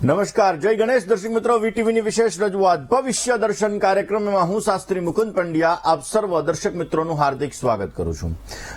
નમસ્કાર, જય ગણેશ. દર્શક મિત્રો, વીટીવીની વિશેષ રજૂઆત ભવિષ્ય દર્શન કાર્યક્રમમાં હું શાસ્ત્રી મુકુંદ પંડ્યા આપ સર્વ દર્શક મિત્રોનું હાર્દિક સ્વાગત કરું છું.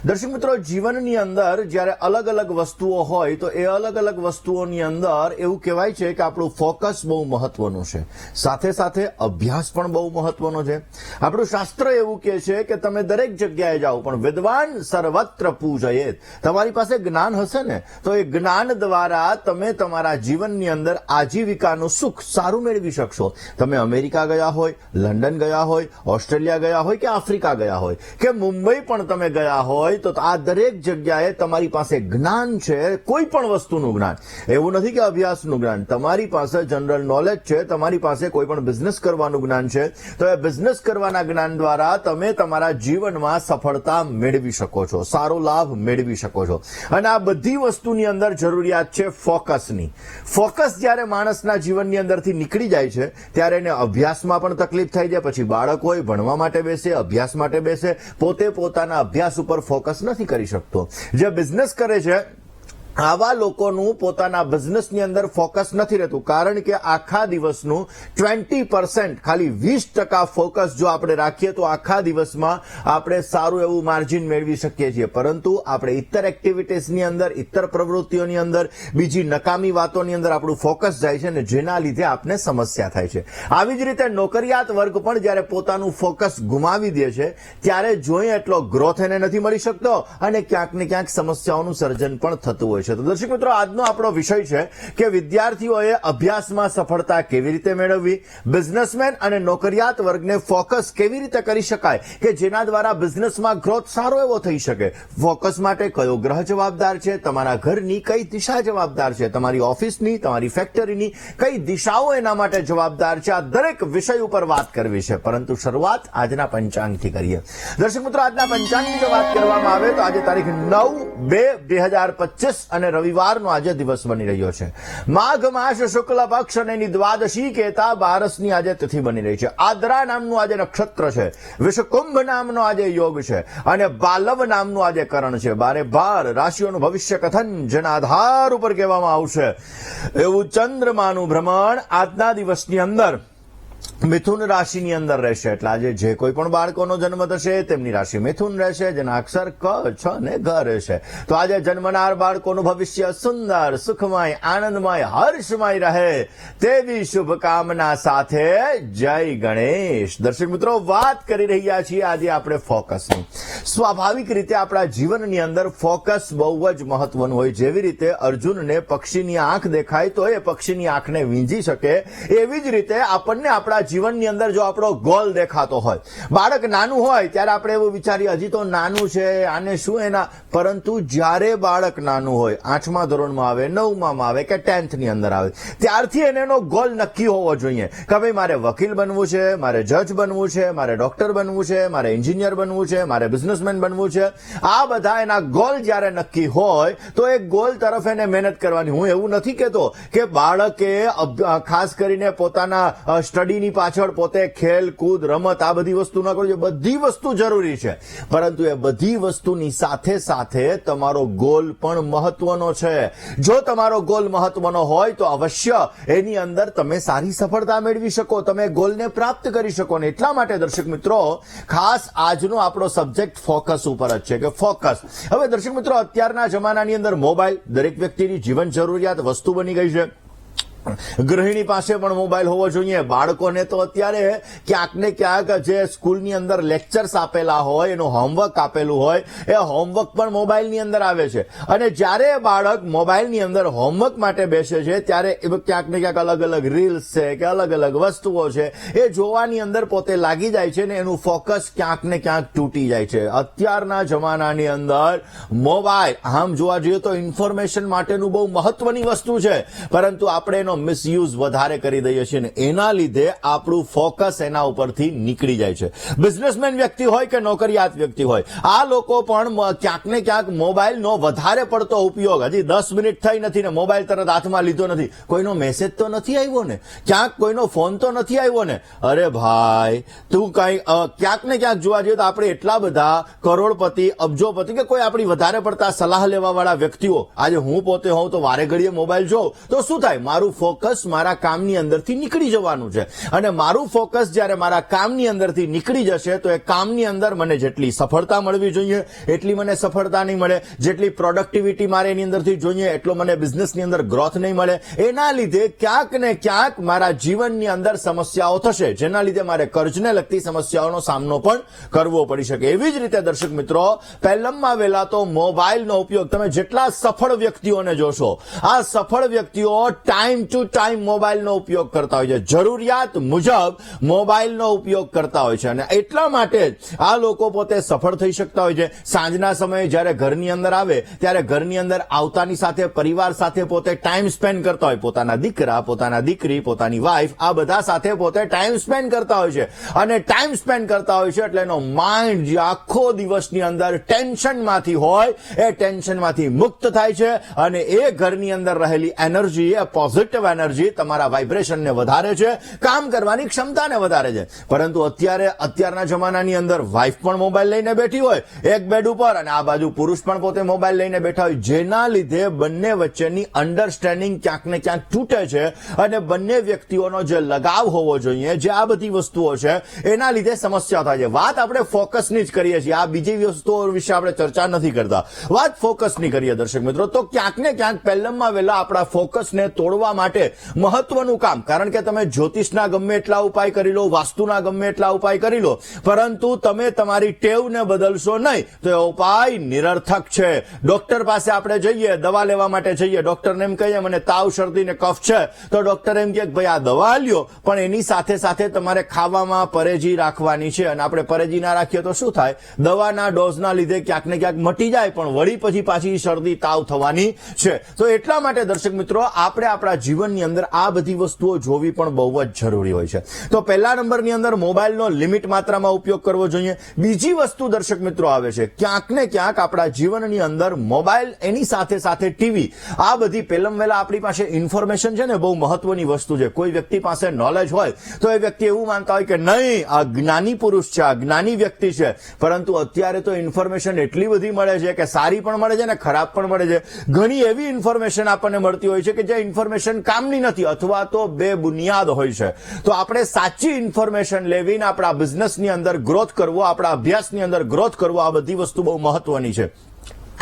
દર્શક મિત્રો, જીવનની અંદર જ્યારે અલગ અલગ વસ્તુઓ હોય તો એ અલગ અલગ વસ્તુઓની અંદર એવું કહેવાય છે કે આપણું ફોકસ બહુ મહત્વનું છે, સાથે સાથે અભ્યાસ પણ બહુ મહત્વનો છે. આપણું શાસ્ત્ર એવું કહે છે કે તમે દરેક જગ્યાએ જાઓ પણ વિદ્વાન સર્વત્ર પૂજયેત. તમારી પાસે જ્ઞાન હશે ને તો એ જ્ઞાન દ્વારા તમે તમારા જીવનની અંદર આજીવિકાનું સુખ સારું મેળવી શકશો. તમે અમેરિકા ગયા હોય, લંડન ગયા હોય, ઓસ્ટ્રેલિયા ગયા હોય કે આફ્રિકા ગયા હોય કે મુંબઈ પણ તમે ગયા હોય તો આ દરેક જગ્યાએ તમારી પાસે જ્ઞાન છે, કોઈ પણ વસ્તુનું જ્ઞાન. એવું નથી કે અભ્યાસનું જ્ઞાન. તમારી પાસે જનરલ નોલેજ છે, તમારી પાસે કોઈ પણ બિઝનેસ કરવાનું જ્ઞાન છે, તો એ બિઝનેસ કરવાના જ્ઞાન દ્વારા તમે તમારા જીવનમાં સફળતા મેળવી શકો છો, સારો લાભ મેળવી શકો છો. અને આ બધી વસ્તુની અંદર જરૂરિયાત છે ફોકસની. ફોકસ જ્યારે માણસના જીવનની અંદરથી નીકળી જાય છે ત્યારે એને અભ્યાસમાં પણ તકલીફ થઈ જાય. પછી બાળક હોય, ભણવા માટે બેસે, અભ્યાસ માટે બેસે, પોતે પોતાના અભ્યાસ ઉપર ફોકસ નથી કરી શકતો. જે બિઝનેસ કરે છે આવા લોકોનું પોતાના બિઝનેસની અંદર ફોકસ નથી રહેતું, કારણ કે આખા દિવસનું 20% ખાલી 20% ફોકસ જો આપણે રાખીએ તો આખા દિવસમાં આપણે સારું એવું માર્જિન મેળવી શકીએ છીએ. પરંતુ આપણે ઇતર એક્ટિવિટીઝની અંદર, ઇતર પ્રવૃત્તિઓની અંદર, બીજી નકામી વાતોની અંદર આપણું ફોકસ જાય છે ને જેના લીધે આપને સમસ્યા થાય છે. આવી જ રીતે નોકરિયાત વર્ગ પણ જ્યારે પોતાનું ફોકસ ગુમાવી દે છે ત્યારે જોઈએ એટલો ગ્રોથ એને નથી મળી શકતો અને ક્યાંક ને ક્યાંક સમસ્યાઓનું સર્જન પણ થતું હોય. તો દર્શક મિત્રો, આજનો આપણો વિષય છે કે વિદ્યાર્થીઓએ અભ્યાસમાં સફળતા કેવી રીતે મેળવવી, બિઝનેસમેન અને નોકરિયાત વર્ગને ફોકસ કેવી રીતે કરી શકાય કે જેના દ્વારા બિઝનેસમાં ગ્રોથ સારો એવો થઈ શકે. ફોકસ માટે કયો ગ્રહ જવાબદાર છે, તમારા ઘરની કઈ દિશા જવાબદાર છે, તમારી ઓફિસની, તમારી ફેક્ટરીની કઈ દિશાઓ એના માટે જવાબદાર છે, આ દરેક વિષય ઉપર વાત કરવી છે. પરંતુ શરૂઆત આજના પંચાંગથી કરીએ. દર્શક મિત્રો, આજના પંચાંગની જો વાત કરવામાં આવે તો આજે તારીખ 9/2/2025 અને રવિવારનો આજે દિવસ બની રહ્યો છે. માઘ માસ શુક્લ પક્ષ અને એની દ્વાદશી કહેતા બારસની આજે તિથિ બની રહી છે. આદ્રા નામનું આજે નક્ષત્ર છે, વિષકુંભ નામનો આજે યોગ છે અને બાલવ નામનું આજે કરણ છે. 12 રાશિઓનું ભવિષ્ય કથન જેના આધાર ઉપર કહેવામાં આવશે એવું ચંદ્રમાનું ભ્રમણ આજના દિવસની અંદર મિથુન રાશિની અંદર રહેશે. એટલે આજે જે કોઈ પણ બાળકોનો જન્મ થશે તેમની રાશિ મિથુન રહેશે, જેના અક્ષર ક, છ ને ઘ રહેશે. તો આજે જન્મનાર બાળકોનું ભવિષ્ય સુંદર, સુખમય, આનંદમય, હર્ષમય રહે તેવી શુભકામના સાથે જય ગણેશ. દર્શક મિત્રો, વાત કરી રહ્યા છીએ આજે આપણે ફોકસની. સ્વાભાવિક રીતે આપણા જીવનની અંદર ફોકસ બહુ જ મહત્વનું હોય. જેવી રીતે અર્જુનને પક્ષીની આંખ દેખાય તો એ પક્ષીની આંખને વીંજી શકે, એવી જ રીતે આપણને આપણા જીવનની અંદર જો આપણો ગોલ દેખાતો હોય, બાળક નાનું હોય ત્યારે આપણે એવું વિચારીએ હજી તો નાનું છે, આને શું એના. પરંતુ જ્યારે બાળક નાનું હોય, 8મા ધોરણમાં આવે, 9માં આવે કે 10th ની અંદર આવે, ત્યારથી એને એનો ગોલ નક્કી હોવો જોઈએ કે ભાઈ મારે વકીલ બનવું છે, મારે જજ બનવું છે, મારે ડોક્ટર બનવું છે, મારે એન્જિનિયર બનવું છે, મારે બિઝનેસમેન બનવું છે. આ બધા એના ગોલ જ્યારે નક્કી હોય તો એ ગોલ તરફ એને મહેનત કરવાની. હું એવું નથી કહેતો કે બાળકે ખાસ કરીને પોતાના સ્ટડીની પાછળ પોતે ખેલ કૂદ, રમત આ બધી વસ્તુ ના કરવી. બધી વસ્તુ જરૂરી છે, પરંતુ એ બધી વસ્તુની સાથે સાથે તમારો ગોલ પણ મહત્વનો છે. જો તમારો ગોલ મહત્વનો હોય તો અવશ્ય એની અંદર તમે સારી સફળતા મેળવી શકો, તમે ગોલને પ્રાપ્ત કરી શકો. ને એટલા માટે દર્શક મિત્રો, ખાસ આજનો આપણો સબ્જેક્ટ ફોકસ ઉપર જ છે કે ફોકસ. હવે દર્શક મિત્રો, અત્યારના જમાનાની અંદર મોબાઈલ દરેક વ્યક્તિની જીવન જરૂરિયાત વસ્તુ બની ગઈ છે. ગૃહિણી પાસે પણ મોબાઈલ હોવો જોઈએ. બાળકોને તો અત્યારે ક્યાંક ને ક્યાંક જે સ્કૂલની અંદર લેક્ચર્સ આપેલા હોય, એનું હોમવર્ક આપેલું હોય, એ હોમવર્ક પણ મોબાઈલની અંદર આવે છે. અને જ્યારે બાળક મોબાઈલની અંદર હોમવર્ક માટે બેસે છે ત્યારે ક્યાંક ને ક્યાંક અલગ અલગ રીલ્સ છે કે અલગ અલગ વસ્તુઓ છે એ જોવાની અંદર પોતે લાગી જાય છે ને એનું ફોકસ ક્યાંક ને ક્યાંક તૂટી જાય છે. અત્યારના જમાનાની અંદર મોબાઈલ આમ જોવા જઈએ તો ઇન્ફોર્મેશન માટેનું બહુ મહત્વની વસ્તુ છે, પરંતુ આપણે એનો મિસયુઝ વધારે કરી દઈએ છીએ ને એના લીધે આપણું ફોકસ એના ઉપરથી નીકળી જાય છે. બિઝનેસમેન વ્યક્તિ હોય કે નોકરિયાત વ્યક્તિ હોય, આ લોકો પણ ક્યાંક ને ક્યાંક મોબાઈલનો વધારે પડતો ઉપયોગ, હજી 10 મિનિટ થઈ નથી ને મોબાઈલ તરત હાથમાં લીધો નથી, કોઈનો મેસેજ તો નથી આવ્યો ને, ક્યાંક કોઈનો ફોન તો નથી આવ્યો ને. અરે ભાઈ, તું કઈ ક્યાંક ને ક્યાંક જોવા જઈએ તો આપણે એટલા બધા કરોડપતિ, અબજોપતિ કે કોઈ આપણી વધારે પડતા સલાહ લેવા વાળા વ્યક્તિઓ, આજે હું પોતે હોઉં તો વારે ઘડીએ મોબાઈલ જોઉં તો શું થાય, મારું ફોકસ મારા કામની અંદરથી નીકળી જવાનું છે અને મારું ફોકસ જ્યારે મારા કામની અંદરથી નીકળી જશે તો એ કામની અંદર મને જેટલી સફળતા મળવી જોઈએ એટલી મને સફળતા નહીં મળે, જેટલી પ્રોડક્ટિવિટી મારે એની અંદરથી જોઈએ એટલો મને બિઝનેસની અંદર ગ્રોથ નહીં મળે. એના લીધે ક્યાંક ને ક્યાંક મારા જીવનની અંદર સમસ્યાઓ થશે, જેના લીધે મારે કર્જને લગતી સમસ્યાઓનો સામનો પણ કરવો પડી શકે. એવી જ રીતે દર્શક મિત્રો, પહેલામાં વહેલા તો મોબાઈલનો ઉપયોગ, તમે જેટલા સફળ વ્યક્તિઓને જોશો, આ સફળ વ્યક્તિઓ ટાઈમ ટુ ટાઈમ મોબાઈલનો ઉપયોગ કરતા હોય છે, જરૂરિયાત મુજબ મોબાઈલનો ઉપયોગ કરતા હોય છે અને એટલા માટે જ આ લોકો પોતે સફળ થઈ શકતા હોય છે. સાંજના સમયે જ્યારે ઘરની અંદર આવે ત્યારે ઘરની અંદર આવતાની સાથે પરિવાર સાથે પોતે ટાઈમ સ્પેન્ડ કરતા હોય, પોતાના દીકરા, પોતાના દીકરી, પોતાની વાઈફ, આ બધા સાથે પોતે ટાઈમ સ્પેન્ડ કરતા હોય છે અને ટાઈમ સ્પેન્ડ કરતા હોય છે એટલે એનો માઇન્ડ જે આખો દિવસની અંદર ટેન્શનમાંથી હોય એ ટેન્શનમાંથી મુક્ત થાય છે અને એ ઘરની અંદર રહેલી એનર્જી, એ પોઝિટિવ એનર્જી તમારા વાઇબ્રેશનને વધારે છે, કામ કરવાની ક્ષમતાને વધારે છે. પરંતુ અત્યારના જમાનાની અંદર વાઈફ પણ મોબાઈલ લઈને બેઠી હોય એક બેડ ઉપર અને આ બાજુ પુરુષ પણ પોતે મોબાઈલ લઈને બેઠા હોય, જેના લીધે બંને વચ્ચેની અન્ડરસ્ટેન્ડિંગ ક્યાંક ને ક્યાંક તૂટે છે અને બંને વ્યક્તિઓનો જે લગાવ હોવો જોઈએ, જે આ બધી વસ્તુઓ છે એના લીધે સમસ્યા થાય છે. વાત આપણે ફોકસની જ કરીએ છીએ, આ બીજી વસ્તુઓ વિશે આપણે ચર્ચા નથી કરતા, વાત ફોકસની કરીએ દર્શક મિત્રો. તો ક્યાંક ને ક્યાંક પહેલામાં વહેલા આપણા ફોકસને તોડવા માટે મહત્વનું કામ, કારણ કે તમે જ્યોતિષના ગમે એટલા ઉપાય કરી લો, વાસ્તુના ગમે એટલા ઉપાય કરી લો, પરંતુ તમે તમારી ટેવને બદલશો નહીં તો એ ઉપાય નિરર્થક છે. ડોક્ટર પાસે આપણે જઈએ, દવા લેવા માટે જઈએ, ડોક્ટરને એમ કહીએ મને તાવ, શરદી ને કફ છે, તો ડોક્ટર એમ કહે ભાઈ આ દવા લ્યો, પણ એની સાથે સાથે તમારે ખાવામાં પરેજી રાખવાની છે અને આપણે પરેજી ના રાખીએ તો શું થાય, દવાના ડોઝના લીધે ક્યાંક ને ક્યાંક મટી જાય પણ વળી પછી પાછી શરદી તાવ થવાની છે. તો એટલા માટે દર્શક મિત્રો, આપણે આપણા જીવનની અંદર આ બધી વસ્તુઓ જોવી પણ બહુ જ જરૂરી હોય છે. તો પહેલા નંબરની અંદર મોબાઈલનો લિમિટ માત્રામાં ઉપયોગ કરવો જોઈએ. બીજી વસ્તુ દર્શક મિત્રો આવે છે, ક્યાંક ને ક્યાંક આપણા જીવનની અંદર મોબાઈલ, એની સાથે સાથે ટીવી, આ બધી પહેલાં વહેલા આપણી પાસે ઇન્ફોર્મેશન છે ને, બહુ મહત્વની વસ્તુ છે. કોઈ વ્યક્તિ પાસે નોલેજ હોય તો એ વ્યક્તિ એવું માનતા હોય કે નહીં આ જ્ઞાની પુરુષ છે, આ જ્ઞાની વ્યક્તિ છે, પરંતુ અત્યારે તો ઇન્ફોર્મેશન એટલી બધી મળે છે કે સારી પણ મળે છે ને ખરાબ પણ મળે છે. ઘણી એવી ઇન્ફોર્મેશન આપણને મળતી હોય છે કે જે ઇન્ફોર્મેશન કામની નથી અથવા તો બેબુનિયાદ હોય છે. તો આપણે સાચી ઇન્ફોર્મેશન લેવીને આપણા બિઝનેસની અંદર ગ્રોથ કરવો, આપણા અભ્યાસની અંદર ગ્રોથ કરવો, આ બધી વસ્તુ બહુ મહત્વની છે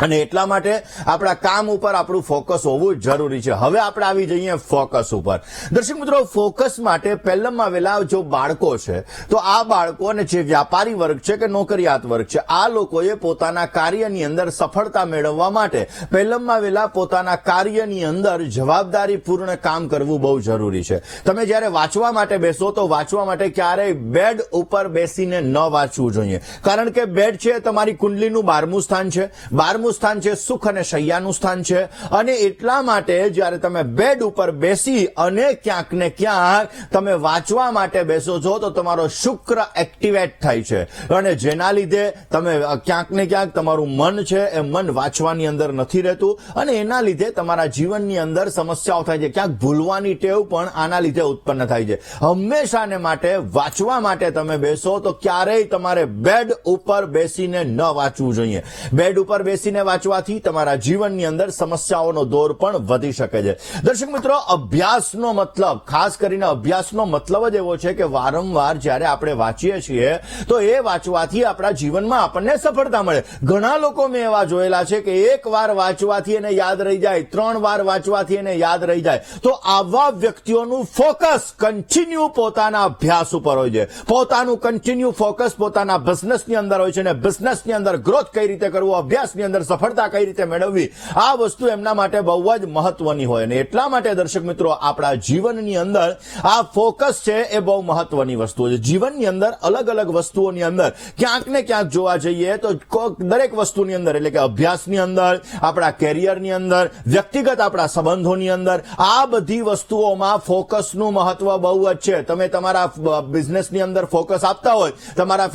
અને એટલા માટે આપણા કામ ઉપર આપણું ફોકસ હોવું જરૂરી છે. હવે આપણે આવી જઈએ ફોકસ ઉપર. દર્શક મિત્રો, ફોકસ માટે પહેલામાં વહેલા જો બાળકો છે તો આ બાળકો અને જે વ્યાપારી વર્ગ છે કે નોકરિયાત વર્ગ છે, આ લોકોએ પોતાના કાર્યની અંદર સફળતા મેળવવા માટે પહેલામાં વહેલા પોતાના કાર્યની અંદર જવાબદારીપૂર્ણ કામ કરવું બહુ જરૂરી છે. તમે જ્યારે વાંચવા માટે બેસો તો વાંચવા માટે ક્યારેય બેડ ઉપર બેસીને ન વાંચવું જોઈએ, કારણ કે બેડ છે તમારી કુંડલીનું 12મું સ્થાન છે. 12મું સ્થાન છે સુખ અને શૈયાનું સ્થાન છે અને એટલા માટે જ્યારે તમે બેડ ઉપર બેસી અને ક્યાંક ને ક્યાંક તમે વાંચવા માટે બેસો છો તો તમારો શુક્ર એક્ટિવેટ થાય છે અને જેના લીધે તમે ક્યાંક ને ક્યાંક તમારું મન છે એ મન વાંચવાની અંદર નથી રહેતું અને એના લીધે તમારા જીવનની અંદર સમસ્યાઓ થાય છે. ક્યાંક ભૂલવાની ટેવ પણ આના લીધે ઉત્પન્ન થાય છે. હંમેશાને માટે વાંચવા માટે તમે બેસો તો ક્યારેય તમારે બેડ ઉપર બેસીને ન વાંચવું જોઈએ. બેડ ઉપર બેસીને વાંચવાથી તમારા જીવનની અંદર સમસ્યાઓનો દોર પણ વધી શકે છે. દર્શક મિત્રો, અભ્યાસનો મતલબ, ખાસ કરીને અભ્યાસનો મતલબ જ એવો છે કે વારંવાર જ્યારે આપણે વાંચીએ છીએ તો એ વાંચવાથી આપણા જીવનમાં આપણને સફળતા મળે. ઘણા લોકો મેં એવા જોયેલા છે કે એક વાર વાંચવાથી એને યાદ રહી જાય, 3 વાર વાંચવાથી એને યાદ રહી જાય. તો આવા વ્યક્તિઓનું ફોકસ કન્ટિન્યુ પોતાના અભ્યાસ ઉપર હોય છે, પોતાનું કન્ટિન્યુ ફોકસ પોતાના બિઝનેસની અંદર હોય છે અને બિઝનેસની અંદર ગ્રોથ કઈ રીતે કરવું, અભ્યાસની અંદર સફળતા કઈ રીતે મેળવવી, આ વસ્તુ એમના માટે બહુ જ મહત્વની હોય અને એટલા માટે દર્શક મિત્રો, આપણા જીવનની અંદર આ ફોકસ છે એ બહુ મહત્વની વસ્તુ છે. જીવનની અંદર અલગ અલગ વસ્તુઓની અંદર ક્યાંક ને ક્યાંક જોવા જઈએ તો દરેક વસ્તુની અંદર, એટલે કે અભ્યાસની અંદર, આપણા કેરિયરની અંદર, વ્યક્તિગત આપણા સંબંધોની અંદર, આ બધી વસ્તુઓમાં ફોકસનું મહત્વ બહુ જ છે. તમે તમારા બિઝનેસની અંદર ફોકસ આપતા હોય, તમારા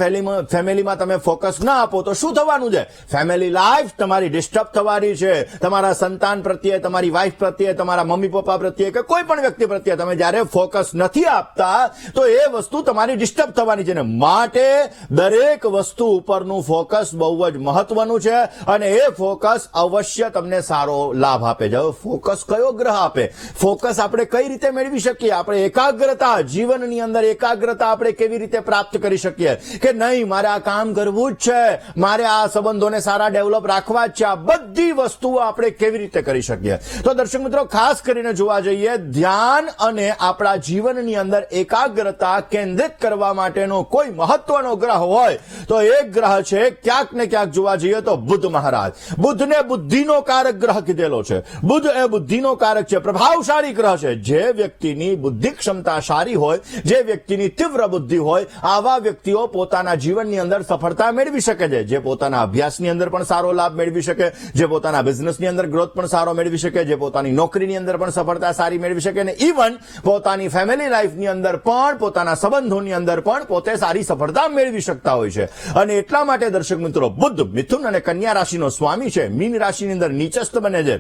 ફેમિલીમાં તમે ફોકસ ના આપો તો શું થવાનું છે? ફેમિલી લાઈફ તમારી ડિસ્ટર્બ થવાની છે. તમારા સંતાન પ્રત્યે, તમારી વાઇફ પ્રત્યે, તમારા મમ્મી પપ્પા પ્રત્યે કે કોઈ પણ વ્યક્તિ પ્રત્યે તમે જ્યારે ફોકસ નથી આપતા તો એ વસ્તુ તમારી ડિસ્ટર્બ થવાની છે. માટે દરેક વસ્તુ ઉપરનું ફોકસ બહુ જ મહત્વનું છે અને એ ફોકસ અવશ્ય તમને સારો લાભ આપે છે. ફોકસ કયો ગ્રહ આપે? ફોકસ આપણે કઈ રીતે મેળવી શકીએ? આપણે એકાગ્રતા, જીવનની અંદર એકાગ્રતા આપણે કેવી રીતે પ્રાપ્ત કરી શકીએ કે નહીં મારે આ કામ કરવું જ છે, મારે આ સંબંધોને સારા ડેવલપ રાખવા જ છે, આ બધી વસ્તુઓ આપણે કેવી રીતે કરી શકીએ? તો દર્શક મિત્રો, ખાસ કરીને જોવા જઈએ, ધ્યાન અને આપણા જીવનની અંદર એકાગ્રતા કેન્દ્રિત કરવા માટેનો કોઈ મહત્વનો ગ્રહ હોય તો એક ગ્રહ છે, ક્યાંક ને ક્યાંક જોવા જઈએ તો બુધ મહારાજ. બુધને બુદ્ધિનો કારક ગ્રહ કીધેલો છે. બુધ એ બુદ્ધિનો કારક છે, પ્રભાવશાળી ગ્રહ છે. જે વ્યક્તિની બુદ્ધિ ક્ષમતા સારી હોય, જે વ્યક્તિની તીવ્ર બુદ્ધિ હોય, આવા વ્યક્તિઓ પોતાના જીવનની અંદર સફળતા મેળવી શકે છે. જે પોતાના અભ્યાસની અંદર પણ સારો લાભ મેળવી શકે, જે પોતાના બિઝનેસની અંદર ગ્રોથ પણ સારો મેળવી શકે, જે પોતાની નોકરીની અંદર પણ સફળતા સારી મેળવી શકે અને ઇવન પોતાની ફેમિલી લાઈફની અંદર પણ, પોતાના સંબંધોની અંદર પણ પોતે સારી સફળતા મેળવી શકતા હોય છે. અને એટલા માટે દર્શક મિત્રો, બુધ મિથુન અને કન્યા રાશિનો સ્વામી છે. મીન રાશિની અંદર નીચસ્થ બને છે,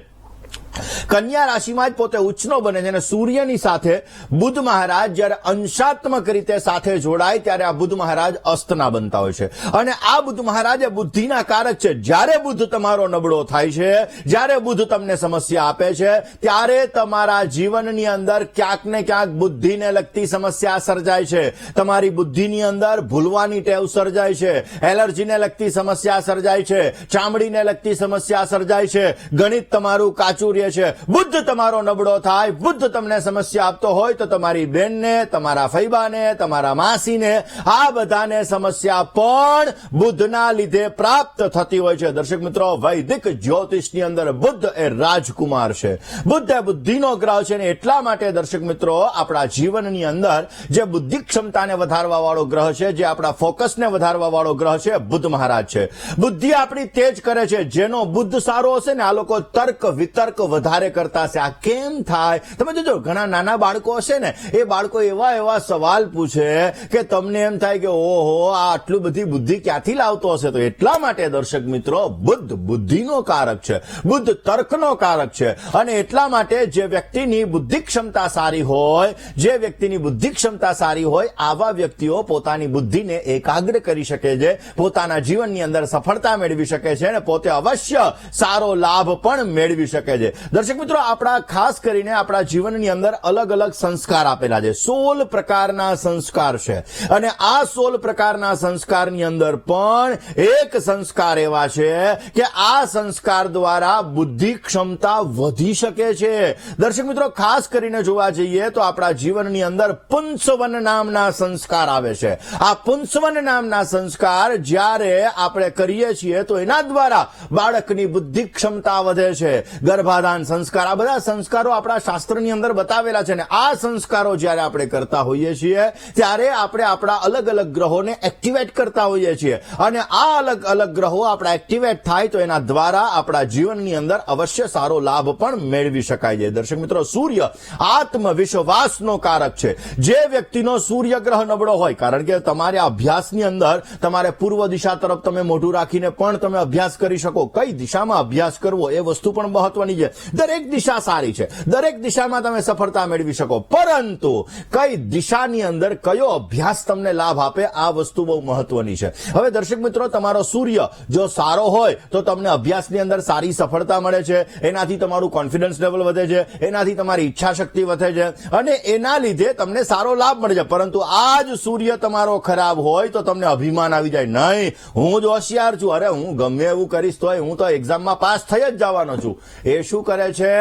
કન્યા રાશિમાં જ પોતે ઉચ્ચનો બને છે અને સૂર્યની સાથે બુધ મહારાજ જ્યારે અંશાત્મક રીતે સાથે જોડાય ત્યારે આ બુધ મહારાજ અસ્તના બનતા હોય છે. અને આ બુધ મહારાજ એ બુદ્ધિના કારક છે. જ્યારે બુધ તમારો નબળો થાય છે, જ્યારે બુધ તમને સમસ્યા આપે છે, ત્યારે તમારા જીવનની અંદર ક્યાંક ને ક્યાંક બુદ્ધિને લગતી સમસ્યા સર્જાય છે. તમારી બુદ્ધિની અંદર ભૂલવાની ટેવ સર્જાય છે, એલર્જીને લગતી સમસ્યા સર્જાય છે, ચામડીને લગતી સમસ્યા સર્જાય છે, ગણિત તમારું કાચું રહે છે. બુદ્ધ તમારો નબળો થાય, બુદ્ધ તમને સમસ્યા આપતો હોય તો તમારી બેનને, તમારા ફૈબાને, તમારા માસીને, આ બધાને સમસ્યા પણ બુદ્ધના લીધે પ્રાપ્ત થતી હોય છે. દર્શક મિત્રો, વૈદિક જ્યોતિષની અંદર બુદ્ધ એ રાજકુમાર છે. બુદ્ધ એ બુદ્ધિનો ગ્રહ છે અને એટલા માટે દર્શક મિત્રો, આપણા જીવનની અંદર જે બુદ્ધિ ક્ષમતાને વધારવા વાળો ગ્રહ છે, જે આપણા ફોકસને વધારવા વાળો ગ્રહ છે, બુદ્ધ મહારાજ છે. બુદ્ધિ આપણી તેજ કરે છે. જેનો બુદ્ધ સારો હશે ને, આ લોકો તર્ક વિતર્ક વધારે કરતા હશે. આ કેમ થાય? તમે જોજો, ઘણા નાના બાળકો હશે ને, એ બાળકો એવા એવા સવાલ પૂછે કે તમને એમ થાય કે ઓહો, આ આટલું બધી બુદ્ધિ ક્યાંથી લાવતો હશે? તો એટલા માટે દર્શક મિત્રો, બુદ્ધ બુદ્ધિનો કારક છે, બુદ્ધ તર્કનો કારક છે. અને એટલા માટે જે વ્યક્તિની બુદ્ધિ ક્ષમતા સારી હોય, જે વ્યક્તિની બુદ્ધિ ક્ષમતા સારી હોય, આવા વ્યક્તિઓ પોતાની બુદ્ધિને એકાગ્ર કરી શકે છે, પોતાના જીવનની અંદર સફળતા મેળવી શકે છે અને પોતે અવશ્ય સારો લાભ પણ મેળવી શકે છે. દર્શક મિત્રો, આપણા ખાસ કરીને આપણા જીવનની અંદર અલગ અલગ સંસ્કાર આપેલા છે. 16 પ્રકારના સંસ્કાર છે અને આ 16 પ્રકારના સંસ્કારની અંદર પણ એક સંસ્કાર એવા છે કે આ સંસ્કાર દ્વારા બુદ્ધિ ક્ષમતા વધી શકે છે. દર્શક મિત્રો, ખાસ કરીને જોવા જઈએ તો આપણા જીવનની અંદર પુંસવન નામના સંસ્કાર આવે છે. આ પુંસવન નામના સંસ્કાર જ્યારે આપણે કરીએ છીએ તો એના દ્વારા બાળકની બુદ્ધિ ક્ષમતા વધે છે. ગર્ભાધાન સંસ્કાર, આ બધા સંસ્કારો આપણા શાસ્ત્રની અંદર બતાવેલા છે. અને આ સંસ્કારો જ્યારે આપણે કરતા હોઈએ છીએ ત્યારે આપણે આપણા અલગ અલગ ગ્રહોને એક્ટિવેટ કરતા હોઈએ છીએ અને આ અલગ અલગ ગ્રહો આપણા એક્ટિવેટ થાય તો એના દ્વારા આપણા જીવનની અંદર અવશ્ય સારો લાભ પણ મેળવી શકાય છે. દર્શક મિત્રો, સૂર્ય આત્મવિશ્વાસનો કારક છે. જે વ્યક્તિનો સૂર્ય ગ્રહ નબળો હોય, કારણ કે તમારે અભ્યાસની અંદર તમારે પૂર્વ દિશા તરફ તમે મોઢું રાખીને પણ તમે અભ્યાસ કરી શકો. કઈ દિશામાં અભ્યાસ કરવો એ વસ્તુ પણ મહત્વની છે. દરેક દિશા સારી છે, દરેક દિશામાં તમે સફળતા મેળવી શકો, પરંતુ કઈ દિશાની અંદર કયો અભ્યાસ તમને લાભ આપે, આ વસ્તુ બહુ મહત્વની છે. હવે દર્શક મિત્રો, તમારો સૂર્ય જો સારો હોય તો તમને અભ્યાસની અંદર સારી સફળતા મળે છે, એનાથી તમારું કોન્ફિડન્સ લેવલ વધે છે, એનાથી તમારી ઈચ્છા શક્તિ વધે છે અને એના લીધે તમને સારો લાભ મળે છે. પરંતુ આ જ સૂર્ય તમારો ખરાબ હોય તો તમને અભિમાન આવી જાય, નહીં હું જ હોશિયાર છું, અરે હું ગમે એવું કરીશ તોય હું તો એક્ઝામમાં પાસ થઈ જ જવાનો છું. એ શું કરે છે?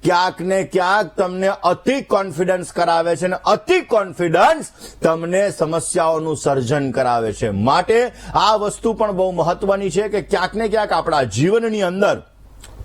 ક્યાંક ને ક્યાંક તમને અતિ કોન્ફિડન્સ કરાવે છે અને અતિ કોન્ફિડન્સ તમને સમસ્યાઓનું સર્જન કરાવે છે. માટે આ વસ્તુ પણ બહુ મહત્વની છે કે ક્યાંક ને ક્યાંક આપણા જીવનની અંદર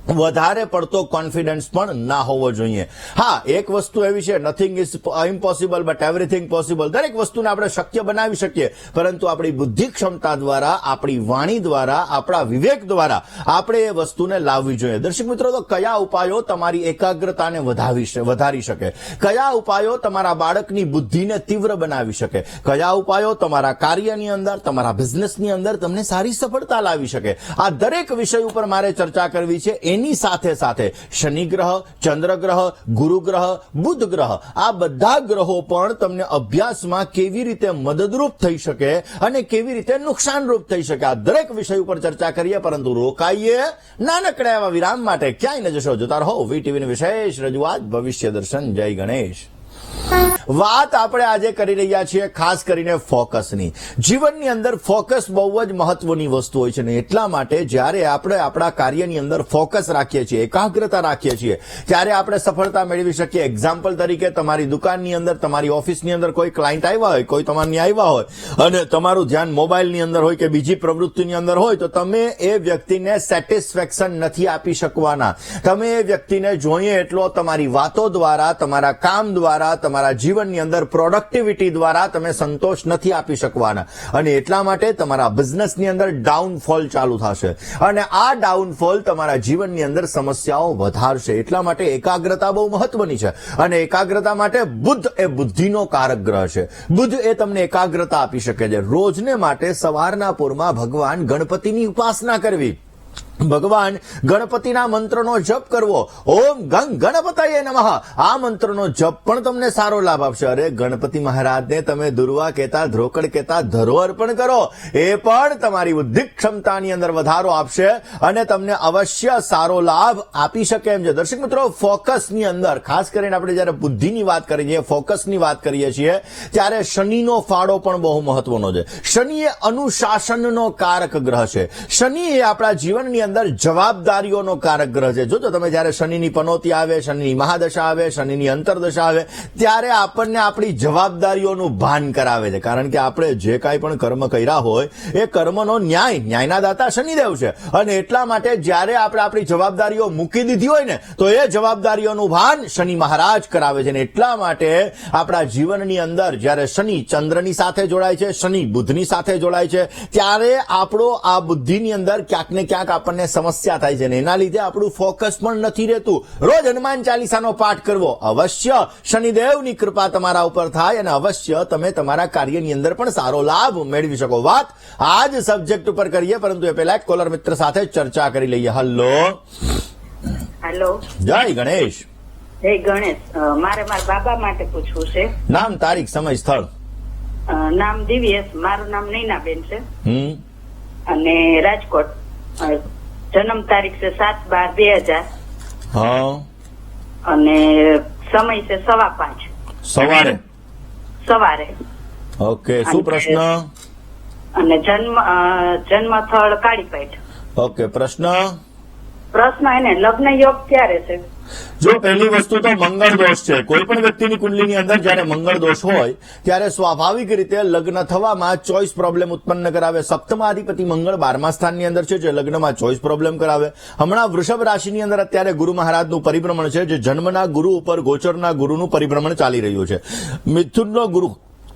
વધારે પડતો કોન્ફિડન્સ પણ ના હોવો જોઈએ. હા, એક વસ્તુ એવી છે, nothing is impossible but everything possible. દરેક વસ્તુને આપણે શક્ય બનાવી શકીએ, પરંતુ આપણી બુદ્ધિ ક્ષમતા દ્વારા, આપણી વાણી દ્વારા, આપણા વિવેક દ્વારા આપણે એ વસ્તુને લાવવી જોઈએ. દર્શક મિત્રો, તો કયા ઉપાયો તમારી એકાગ્રતાને વધારી શકે, કયા ઉપાયો તમારા બાળકની બુદ્ધિને તીવ્ર બનાવી શકે, કયા ઉપાયો તમારા કાર્યની અંદર, તમારા બિઝનેસની અંદર તમને સારી સફળતા લાવી શકે, આ દરેક વિષય ઉપર મારે ચર્ચા કરવી છે. એની સાથે સાથે શનિ ગ્રહ, ચંદ્ર ગ્રહ, ગુરુ ગ્રહ, બુધ ગ્રહ, આ બધા ગ્રહો પણ તમને અભ્યાસમાં કેવી રીતે મદદરૂપ થઈ શકે અને કેવી રીતે નુકસાનરૂપ થઈ શકે, આ દરેક વિષય ઉપર ચર્ચા કરીએ. પરંતુ રોકાઈએ નાનકડા એવા વિરામ માટે. ક્યાંય ન જશો, જોતા રહો વીટીવીની વિશેષ રજૂઆત ભવિષ્ય દર્શન. જય ગણેશ. વાત આપણે આજે કરી રહ્યા છીએ ખાસ કરીને ફોકસની. જીવનની અંદર ફોકસ બહુ જ મહત્વની વસ્તુ હોય છે ને એટલા માટે જ્યારે આપણે આપણા કાર્યની અંદર ફોકસ રાખીએ છીએ, એકાગ્રતા રાખીએ છીએ, ત્યારે આપણે સફળતા મેળવી શકીએ. એક્ઝામ્પલ તરીકે તમારી દુકાનની અંદર, તમારી ઓફિસની અંદર કોઈ ક્લાયન્ટ આવ્યા હોય, કોઈ તમારી આવ્યા હોય અને તમારું ધ્યાન મોબાઈલની અંદર હોય કે બીજી પ્રવૃત્તિની અંદર હોય, તો તમે એ વ્યક્તિને સેટિસ્ફેક્શન નથી આપી શકવાના. તમે એ વ્યક્તિને જોઈએ એટલો તમારી વાતો દ્વારા, તમારા કામ દ્વારા, તમારા જીવનની અંદર પ્રોડક્ટિવિટી દ્વારા તમે સંતોષ નથી આપી શકવાના અને એટલા માટે તમારા બિઝનેસની અંદર ડાઉનફોલ ચાલુ થશે અને આ ડાઉનફોલ તમારા જીવનની અંદર સમસ્યાઓ વધારશે. એટલા માટે એકાગ્રતા બહુ મહત્વની છે અને એકાગ્રતા માટે બુધ એ બુદ્ધિનો કારક ગ્રહ છે. બુધ એ તમને એકાગ્રતા આપી શકે છે. રોજને માટે સવારના પૂરમાં ભગવાન ગણપતિની ઉપાસના કરવી, ભગવાન ગણપતિના મંત્રનો જપ કરવો. ઓમ ગંગ ગણપતયે નમઃ, આ મંત્રનો જપ પણ તમને સારો લાભ આપશે. અરે ગણપતિ મહારાજને તમે દુર્વા કહેતા, ધ્રોકડ કહેતા ધરો અર્પણ કરો, એ પણ તમારી બુદ્ધિ ક્ષમતાની અંદર વધારો આપશે અને તમને અવશ્ય સારો લાભ આપી શકે એમ છે. દર્શક મિત્રો, ફોકસની અંદર ખાસ કરીને આપણે જયારે બુદ્ધિની વાત કરીએ છીએ, ફોકસની વાત કરીએ છીએ, ત્યારે શનિનો ફાળો પણ બહુ મહત્વનો છે. શનિ એ અનુશાસનનો કારક ગ્રહ છે. શનિ એ આપણા જીવનની અંદર જવાબદારીઓનો કારક ગ્રહ છે. જોજો તમે જયારે શનિની પનોતી આવે, શનિની મહાદશા આવે, શનિની અંતરદશા આવે, ત્યારે આપણને આપણી જવાબદારીઓનું ભાન કરાવે છે. કારણ કે આપણે જે કાંઈ પણ કર્મ કર્યા હોય એ કર્મનો ન્યાયના દાતા શનિદેવ છે અને એટલા માટે જયારે આપણે આપણી જવાબદારીઓ મૂકી દીધી હોય ને તો એ જવાબદારીઓનું ભાન શનિ મહારાજ કરાવે છે. એટલા માટે આપણા જીવનની અંદર જયારે શનિ ચંદ્રની સાથે જોડાય છે, શનિ બુધની સાથે જોડાય છે, ત્યારે આપણો આ બુદ્ધિની અંદર ક્યાંક ને ક્યાંક આપણને સમસ્યા થાય છે ને એના લીધે આપણું ફોકસ પણ નથી રહેતું. રોજ હનુમાન ચાલીસાનો પાઠ કરવો, અવશ્ય શનિદેવની કૃપા તમારા ઉપર થાય અને અવશ્ય તમે તમારા કાર્યની અંદર પણ સારો લાભ મેળવી શકો. વાત આ જ સબ્જેક્ટ ઉપર કરીએ, પરંતુ એ પહેલા એક કોલર મિત્ર સાથે ચર્ચા કરી લઈએ. હેલો, જય ગણેશ. જય ગણેશ. મારે મારા બાબા માટે પૂછવું છે. નામ, તારીખ, સમય, સ્થળ? નામ દિવ્યેશ, મારું નામ નૈનાબેન છે અને રાજકોટ. જન્મ તારીખ છે 7/12/2000 અને સમય છે 5:15 સવારે. ઓકે, શું પ્રશ્ન? અને જન્મ સ્થળ કાળીપેટ. ઓકે, પ્રશ્ન એને લગ્ન યોગ ક્યારે છે? જો પહેલી વસ્તુ તો મંગળ દોષ છે. કોઈ પણ વ્યક્તિની કુંડલીની અંદર જયારે મંગળ દોષ હોય ત્યારે સ્વાભાવિક રીતે લગ્ન થવામાં ચોઇસ પ્રોબ્લેમ ઉત્પન્ન કરાવે. સપ્તમાધિપતિ મંગળ 12મા સ્થાનની અંદર છે જે લગ્નમાં ચોઇસ પ્રોબ્લેમ કરાવે. હમણાં વૃષભ રાશિની અંદર અત્યારે ગુરુ મહારાજનું પરિભ્રમણ છે, જે જન્મના ગુરુ ઉપર ગોચરના ગુરુનું પરિભ્રમણ ચાલી રહ્યું છે.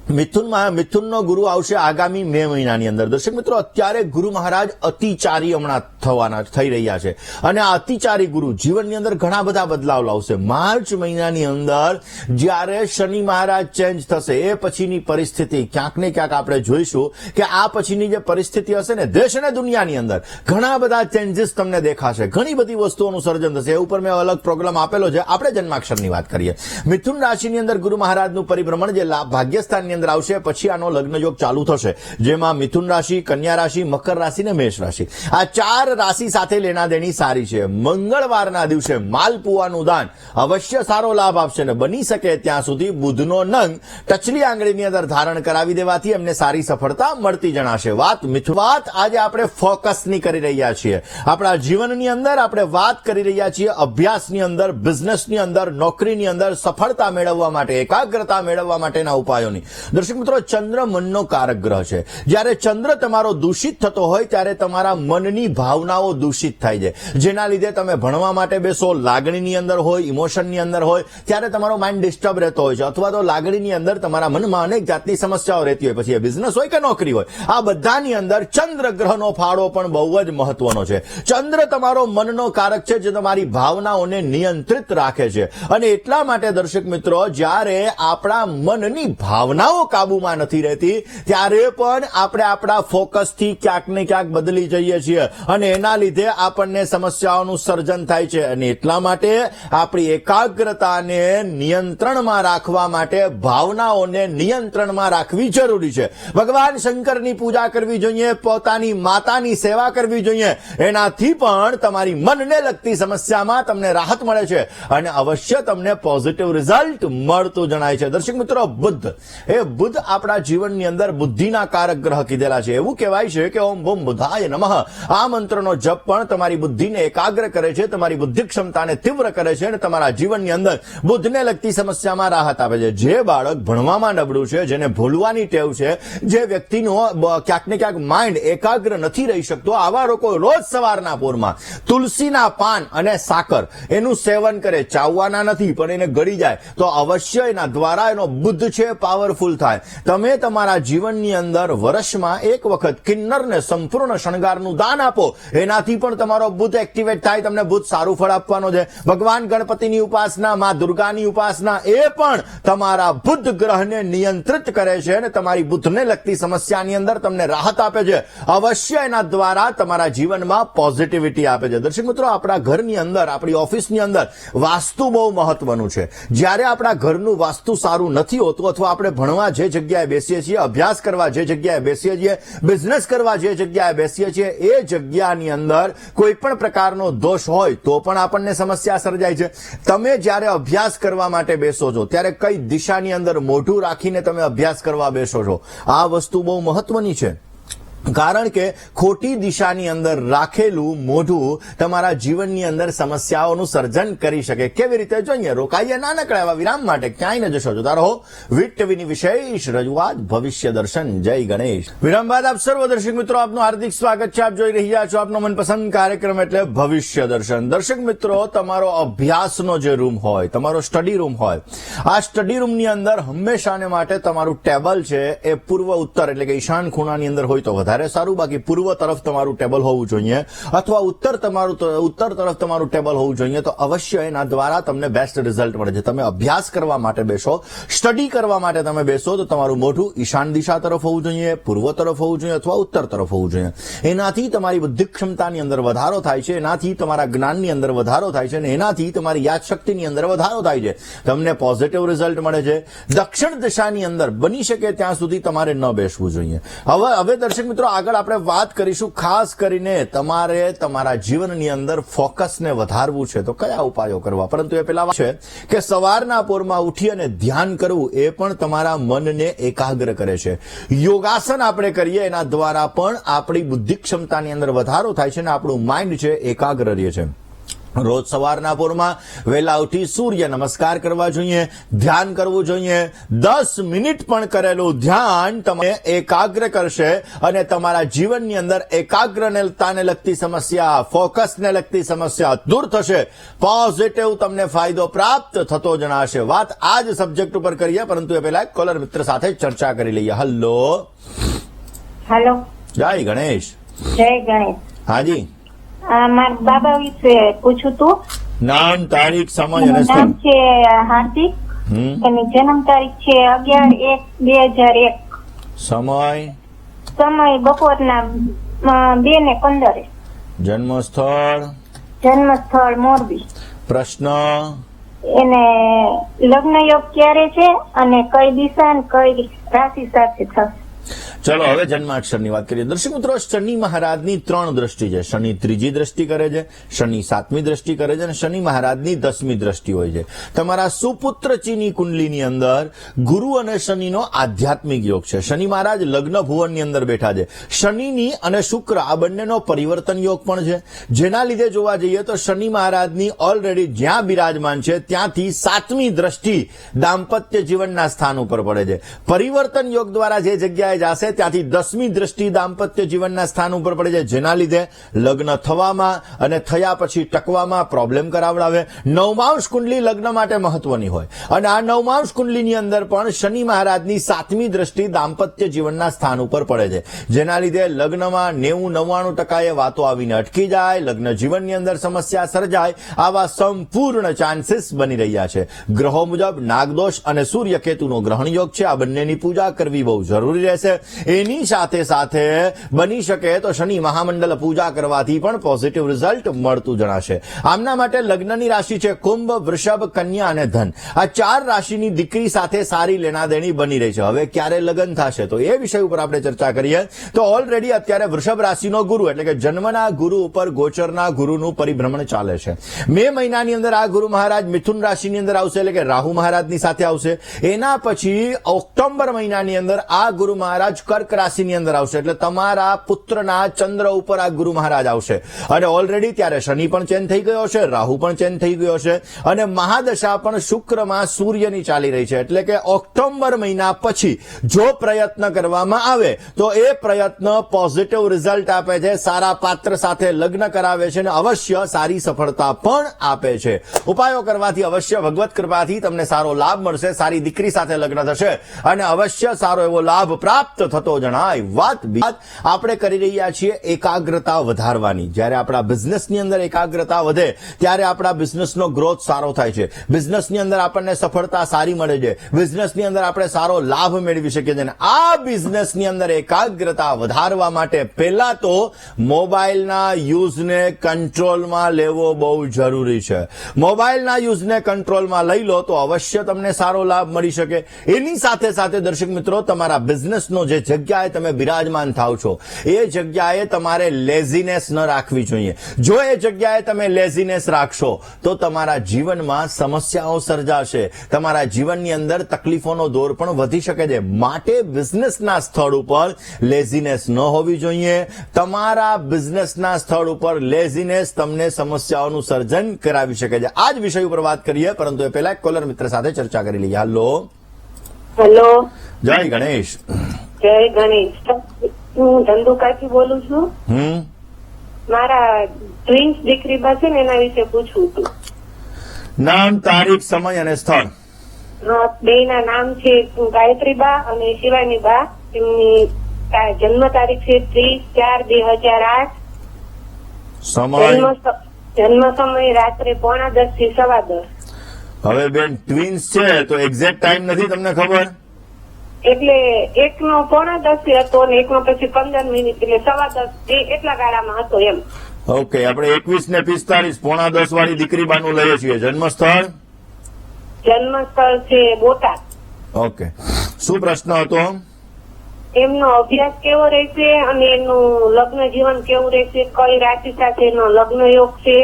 મિથુનનો ગુરુ આવશે આગામી મે મહિનાની અંદર. દર્શક મિત્રો, અત્યારે ગુરુ મહારાજ અતિચારી હમણાં થઈ રહ્યા છે અને આ અતિચારી ગુરુ જીવનની અંદર ઘણા બધા બદલાવ લાવશે. માર્ચ મહિનાની અંદર જ્યારે શનિ મહારાજ ચેન્જ થશે એ પછીની પરિસ્થિતિ ક્યાંક ને ક્યાંક આપણે જોઈશું કે આ પછીની જે પરિસ્થિતિ હશે ને દેશ અને દુનિયાની અંદર ઘણા બધા ચેન્જીસ તમને દેખાશે. ઘણી બધી વસ્તુઓનું સર્જન થશે. એ ઉપર મેં અલગ પ્રોગ્રામ આપેલો છે. આપણે જન્માક્ષરની વાત કરીએ. મિથુન રાશિની અંદર ગુરુ મહારાજનું પરિભ્રમણ જે ભાગ્યસ્થાનની અંદર આવશે, પછી આનો લગ્ન યોગ ચાલુ થશે, જેમાં મિથુન રાશિ, કન્યા રાશિ, મકર રાશિ ને મેષ રાશિ, આ 4 રાશિ સાથે લેના દેણી સારી છે. મંગળવારના દિવસે માલપુવાનું દાન અવશ્ય સારો લાભ આપશે ને બની શકે ત્યાં સુધી બુધનો નંગ ટચલી આંગળીની અંદર ધારણ કરાવી દેવાથી એમને સારી સફળતા મળતી જણાશે. વાત આજે આપણે ફોકસની કરી રહ્યા છીએ. આપણા જીવનની અંદર આપણે વાત કરી રહ્યા છીએ અભ્યાસની અંદર, બિઝનેસની અંદર, નોકરીની અંદર સફળતા મેળવવા માટે, એકાગ્રતા મેળવવા માટેના ઉપાયોની. દર્શક મિત્રો, ચંદ્ર મનનો કારક ગ્રહ છે. જ્યારે ચંદ્ર તમારો દૂષિત થતો હોય ત્યારે તમારા મનની ભાવનાઓ દૂષિત થાય છે, જેના લીધે તમે ભણવા માટે બેસો, લાગણીની અંદર હોય, ઇમોશનની અંદર હોય, ત્યારે તમારો માઇન્ડ ડિસ્ટર્બ રહેતો હોય છે, અથવા તો લાગણીની અંદર તમારા મનમાં અનેક જાતની સમસ્યાઓ રહેતી હોય, પછી એ બિઝનેસ હોય કે નોકરી હોય, આ બધાની અંદર ચંદ્ર ગ્રહનો ફાળો પણ બહુ જ મહત્વનો છે. ચંદ્ર તમારો મનનો કારક છે, જે તમારી ભાવનાઓને નિયંત્રિત રાખે છે. અને એટલા માટે દર્શક મિત્રો, જ્યારે આપણા મનની ભાવનાઓ કાબુમાં નથી રહેતી ત્યારે પણ આપણે આપણા ફોકસથી ક્યાંક ને ક્યાંક બદલી જઈએ છીએ અને એના લીધે આપણને સમસ્યાઓનું સર્જન થાય છે. અને એટલા માટે આપણી એકાગ્રતાને નિયંત્રણમાં રાખવા માટે ભાવનાઓને નિયંત્રણમાં રાખવી જરૂરી છે. ભગવાન શંકરની પૂજા કરવી જોઈએ, પોતાની માતાની સેવા કરવી જોઈએ. એનાથી પણ તમારી મનને લગતી સમસ્યામાં તમને રાહત મળે છે અને અવશ્ય તમને પોઝિટિવ રિઝલ્ટ મળતું જણાય છે. દર્શક મિત્રો, બુદ્ધ આપણા જીવનની અંદર બુદ્ધિના કારક ગ્રહ કીધેલા છે. એવું કહેવાય છે કે ઓમ બુમ બુધાય નમઃ આ મંત્રનો જપ પણ તમારી બુદ્ધિને એકાગ્ર કરે છે, તમારી બુદ્ધિ ક્ષમતાને તીવ્ર કરે છે અને તમારા જીવનની અંદર બુદ્ધને લગતી સમસ્યામાં રાહત આપે છે. જે બાળક ભણવામાં નબળું છે, જેને ભૂલવાની ટેવ છે, જે વ્યક્તિનો ક્યાંક ને ક્યાંક માઇન્ડ એકાગ્ર નથી રહી શકતો, આવા લોકો રોજ સવારના પોરમાં તુલસીના પાન અને સાકર એનું સેવન કરે, ચાવવાના નથી પણ એને ગળી જાય તો અવશ્ય એના દ્વારા એનો બુદ્ધ છે પાવરફુલ થાય. તમે તમારા જીવનની અંદર વર્ષમાં એક વખત કિન્નરને સંપૂર્ણ શણગારનું દાન આપો, એનાથી પણ તમારો બુદ્ધ એક્ટિવેટ થાય, તમને બુદ્ધ સારું ફળ આપવાનો છે. ભગવાન ગણપતિની ઉપાસના, મા દુર્ગાની ઉપાસના એ પણ તમારા બુદ્ધ ગ્રહને નિયંત્રિત કરે છે અને તમારી બુદ્ધને લગતી સમસ્યાની અંદર તમને રાહત આપે છે. અવશ્ય એના દ્વારા તમારા જીવનમાં પોઝિટિવિટી આપે છે. દર્શક મિત્રો, આપણા ઘરની અંદર, આપણી ઓફિસની અંદર વાસ્તુ બહુ મહત્વનું છે. જ્યારે આપણા ઘરનું વાસ્તુ સારું નથી હોતું, અથવા આપણે ભણવા જે જગ્યાએ બેસીએ છીએ, અભ્યાસ કરવા જે જગ્યાએ બેસીએ છીએ, બિઝનેસ કરવા જે જગ્યાએ બેસીએ છીએ, એ જગ્યાની અંદર કોઈ પણ પ્રકારનો દોષ હોય તો પણ આપણને સમસ્યા સર્જાય છે. તમે જ્યારે અભ્યાસ કરવા માટે બેસો છો ત્યારે કઈ દિશાની અંદર મોઢું રાખીને તમે અભ્યાસ કરવા બેસો છો, આ વસ્તુ બહુ મહત્વની છે. કારણ કે ખોટી દિશાની અંદર રાખેલું મોઢું તમારા જીવનની અંદર સમસ્યાઓનું સર્જન કરી શકે. કેવી રીતે જોઈએ? રોકાઈએ નાનકડા એવા વિરામ માટે, ક્યાંય ન જશો. જોતા રહો વિટ ટીવીની વિશેષ રજૂઆત ભવિષ્ય દર્શન. જય ગણેશ. વિરામ બાદ આપ સર્વ દર્શક મિત્રો, આપનું હાર્દિક સ્વાગત છે. આપ જોઈ રહ્યા છો આપનો મનપસંદ કાર્યક્રમ એટલે ભવિષ્ય દર્શન. દર્શક મિત્રો, તમારો અભ્યાસનો જે રૂમ હોય, તમારો સ્ટડી રૂમ હોય, આ સ્ટડી રૂમની અંદર હંમેશાને માટે તમારું ટેબલ છે એ પૂર્વ ઉત્તર એટલે કે ઈશાન ખૂણાની અંદર હોય તો વધારે સારું. બાકી પૂર્વ તરફ તમારું ટેબલ હોવું જોઈએ અથવા ઉત્તર તરફ તમારું ટેબલ હોવું જોઈએ, તો અવશ્ય એના દ્વારા તમને બેસ્ટ રિઝલ્ટ મળે છે. તમે અભ્યાસ કરવા માટે બેસો, સ્ટડી કરવા માટે તમે બેસો તો તમારું મોઢું ઈશાન દિશા તરફ હોવું જોઈએ, પૂર્વ તરફ હોવું જોઈએ અથવા ઉત્તર તરફ હોવું જોઈએ. એનાથી તમારી બુદ્ધિ ક્ષમતાની અંદર વધારો થાય છે, એનાથી તમારા જ્ઞાનની અંદર વધારો થાય છે અને એનાથી તમારી યાદશક્તિની અંદર વધારો થાય છે. તમને પોઝિટિવ રિઝલ્ટ મળે છે. દક્ષિણ દિશાની અંદર બની શકે ત્યાં સુધી તમારે ન બેસવું જોઈએ. હવે દર્શક મિત્રો, આગળ આપણે વાત કરીશું ખાસ કરીને તમારે તમારા જીવનની અંદર ફોકસને વધારવું છે તો કયા ઉપાયો કરવા. પરંતુ એ પહેલા છે કે સવારના પોરમાં ઉઠી અને ધ્યાન કરવું એ પણ તમારા મનને એકાગ્ર કરે છે. યોગાસન આપણે કરીએ એના દ્વારા પણ આપણી બુદ્ધિ ક્ષમતાની અંદર વધારો થાય છે અને આપણું માઇન્ડ છે એકાગ્ર રહે છે. રોજ સવારના પોરમાં વહેલા ઉઠી સૂર્ય નમસ્કાર કરવા જોઈએ, ધ્યાન કરવું જોઈએ. 10 મિનિટ પણ કરેલું ધ્યાન તમને એકાગ્ર કરશે અને તમારા જીવનની અંદર એકાગ્રતાને લગતી સમસ્યા, ફોકસને લગતી સમસ્યા દૂર થશે. પોઝિટિવ તમને ફાયદો પ્રાપ્ત થતો જણાશે. વાત આ જ સબ્જેક્ટ ઉપર કરીએ, પરંતુ એ પહેલા કોલર મિત્ર સાથે ચર્ચા કરી લઈએ. હલો. જય ગણેશ. જય ગણેશ. હાજી. મારા બાબા વિશે પૂછું તું. નામ, તારીખ, સમય અને નામ સ્થળ. છે હાર્દિક. એની જન્મ તારીખ છે 11/1/2001. સમય બપોરના 2:15. જન્મ સ્થળ મોરબી. પ્રશ્ન. એને લગ્ન યોગ ક્યારે છે અને કઈ દિશા અને કઈ રાશિ સાથે થશે? ચલો હવે જન્માક્ષરની વાત કરીએ. દર્શક મિત્રો, શનિ મહારાજની 3 દ્રષ્ટિ છે. શનિ ત્રીજી દ્રષ્ટિ કરે છે, શનિ 7મી દ્રષ્ટિ કરે છે અને શનિ મહારાજની 10મી દ્રષ્ટિ હોય છે. તમારા સુપુત્ર ચીની કુંડલીની અંદર ગુરુ અને શનિનો આધ્યાત્મિક યોગ છે. શનિ મહારાજ લગ્ન ભુવનની અંદર બેઠા છે. શનિની અને શુક્ર આ બંનેનો પરિવર્તન યોગ પણ છે, જેના લીધે જોવા જઈએ તો શનિ મહારાજની ઓલરેડી જ્યાં બિરાજમાન છે ત્યાંથી 7મી દ્રષ્ટિ દાંપત્ય જીવનના સ્થાન ઉપર પડે છે. પરિવર્તન યોગ દ્વારા જે જગ્યાએ જશે ત્યાંથી 10મી દ્રષ્ટિ દાંપત્ય જીવનના સ્થાન ઉપર પડે છે, જેના લીધે લગ્ન થવામાં અને થયા પછી ટકવામાં પ્રોબ્લેમ કરાવડાવે. નવમાંશ કુંડલી લગ્ન માટે મહત્વની હોય અને આ નવમાંશ કુંડલીની અંદર પણ શનિ મહારાજની 7મી દ્રષ્ટિ દાંપત્ય જીવનના સ્થાન ઉપર પડે છે, જેના લીધે લગ્નમાં 90-99% વાતો આવીને અટકી જાય, લગ્ન જીવનની અંદર સમસ્યા સર્જાય, આવા સંપૂર્ણ ચાન્સીસ બની રહ્યા છે. ગ્રહો મુજબ નાગદોષ અને સૂર્ય કેતુનો ગ્રહણ યોગ છે. આ બંનેની પૂજા કરવી બહુ જરૂરી રહેશે. એની સાથે સાથે બની શકે તો શનિ મહામંડળ પૂજા કરવાથી પણ પોઝિટિવ રિઝલ્ટ મળતું જણાશે. આમના માટે લગ્નની રાશિ છે કુંભ, વૃષભ, કન્યા અને ધન. આ 4 રાશિની દીકરી સાથે સારી લેણાદેણી બની રહી છે. હવે ક્યારે લગ્ન થશે તો એ વિષય ઉપર આપણે ચર્ચા કરીએ. તો ઓલરેડી અત્યારે વૃષભ રાશિનો ગુરુ એટલે કે જન્મના ગુરુ ઉપર ગોચરના ગુરુનું પરિભ્રમણ ચાલે છે. મે મહિનાની અંદર આ ગુરુ મહારાજ મિથુન રાશિની અંદર આવશે એટલે કે રાહુ મહારાજની સાથે આવશે. એના પછી ઓક્ટોબર મહિનાની અંદર આ ગુરુ મહારાજ કર્ક રાશિની અંદર આવશે એટલે તમારા પુત્રના ચંદ્ર ઉપર આ ગુરુ મહારાજ આવશે. અને ઓલરેડી ત્યારે શનિ પણ ચેન્જ થઈ ગયો છે, રાહુ પણ ચેન્જ થઈ ગયો છે અને મહાદશા પણ શુક્રમાં સૂર્યની ચાલી રહી છે. એટલે કે ઓક્ટોબર મહિના પછી જો પ્રયત્ન કરવામાં આવે તો એ પ્રયત્ન પોઝિટિવ રિઝલ્ટ આપે છે, સારા પાત્ર સાથે લગ્ન કરાવે છે અને અવશ્ય સારી સફળતા પણ આપે છે. ઉપાયો કરવાથી અવશ્ય ભગવત કૃપાથી તમને સારો લાભ મળશે, સારી દીકરી સાથે લગ્ન થશે અને અવશ્ય સારો એવો લાભ પ્રાપ્ત થતો જણાય. વાત આપણે કરી રહ્યા છીએ એકાગ્રતા વધારવાની. જ્યારે આપણા બિઝનેસની અંદર એકાગ્રતા વધે ત્યારે આપણા બિઝનેસનો ગ્રોથ સારો થાય છે, બિઝનેસની અંદર આપણને સફળતા સારી મળે છે, બિઝનેસની અંદર આપણે સારો લાભ મેળવી શકીએ છીએ. આ બિઝનેસની અંદર એકાગ્રતા વધારવા માટે પહેલા તો મોબાઈલના યુઝને કંટ્રોલમાં લેવો બહુ જરૂરી છે. મોબાઈલના યુઝને કંટ્રોલમાં લઈ લો તો અવશ્ય તમને સારો લાભ મળી શકે. એની સાથે સાથે દર્શક મિત્રો, તમારા બિઝનેસનો જે જગ્યાએ તમે બિરાજમાન થાવ છો એ જગ્યાએ તમારે લેઝીનેસ ન રાખવી જોઈએ. જો એ જગ્યાએ તમે લેઝીનેસ રાખશો તો તમારા જીવનમાં સમસ્યાઓ સર્જાશે, તમારા જીવનની અંદર તકલીફોનો દોર પણ વધી શકે છે. માટે બિઝનેસના સ્થળ ઉપર લેઝીનેસ ન હોવી જોઈએ. તમારા બિઝનેસના સ્થળ ઉપર લેઝીનેસ તમને સમસ્યાઓનું સર્જન કરાવી શકે છે. આ જ વિષય ઉપર વાત કરીએ, પરંતુ એ પહેલા એક કોલર મિત્ર સાથે ચર્ચા કરી લઈએ. હેલો, જય ગણેશ. જય ગણેશ. હું ધંધુકાથી બોલું છું. મારા ટ્વિન્સ દીકરીબા છે ને એના વિશે પૂછવું હતું. નામ, તારીખ, સમય અને સ્થળ. બેના નામ છે ગાયત્રીબા અને શિવાનીબા. એમની જન્મ તારીખ છે 30/4/2008. સમય જન્મ સમય રાત્રે 9:45 થી 10:15. હવે બેન ટ્વિન્સ છે તો એક્ઝેક્ટ ટાઈમ નથી તમને ખબર? એટલે એકનો 9:45 હતો અને એકનો પછી 15 મિનિટ એટલે 10:15 એટલા ગાળામાં હતો એમ. ઓકે, આપણે 21 ને 45 9:10 વાળી દીકરી બાનું લઈએ છીએ. જન્મ સ્થળ જન્મસ્થળ છે બોટાદ. ઓકે, શું પ્રશ્ન હતો? એમનો અભ્યાસ કેવો રહેશે અને એનું લગ્ન જીવન કેવું રહેશે, કઈ રાશિ સાથે એનો લગ્ન યોગ છે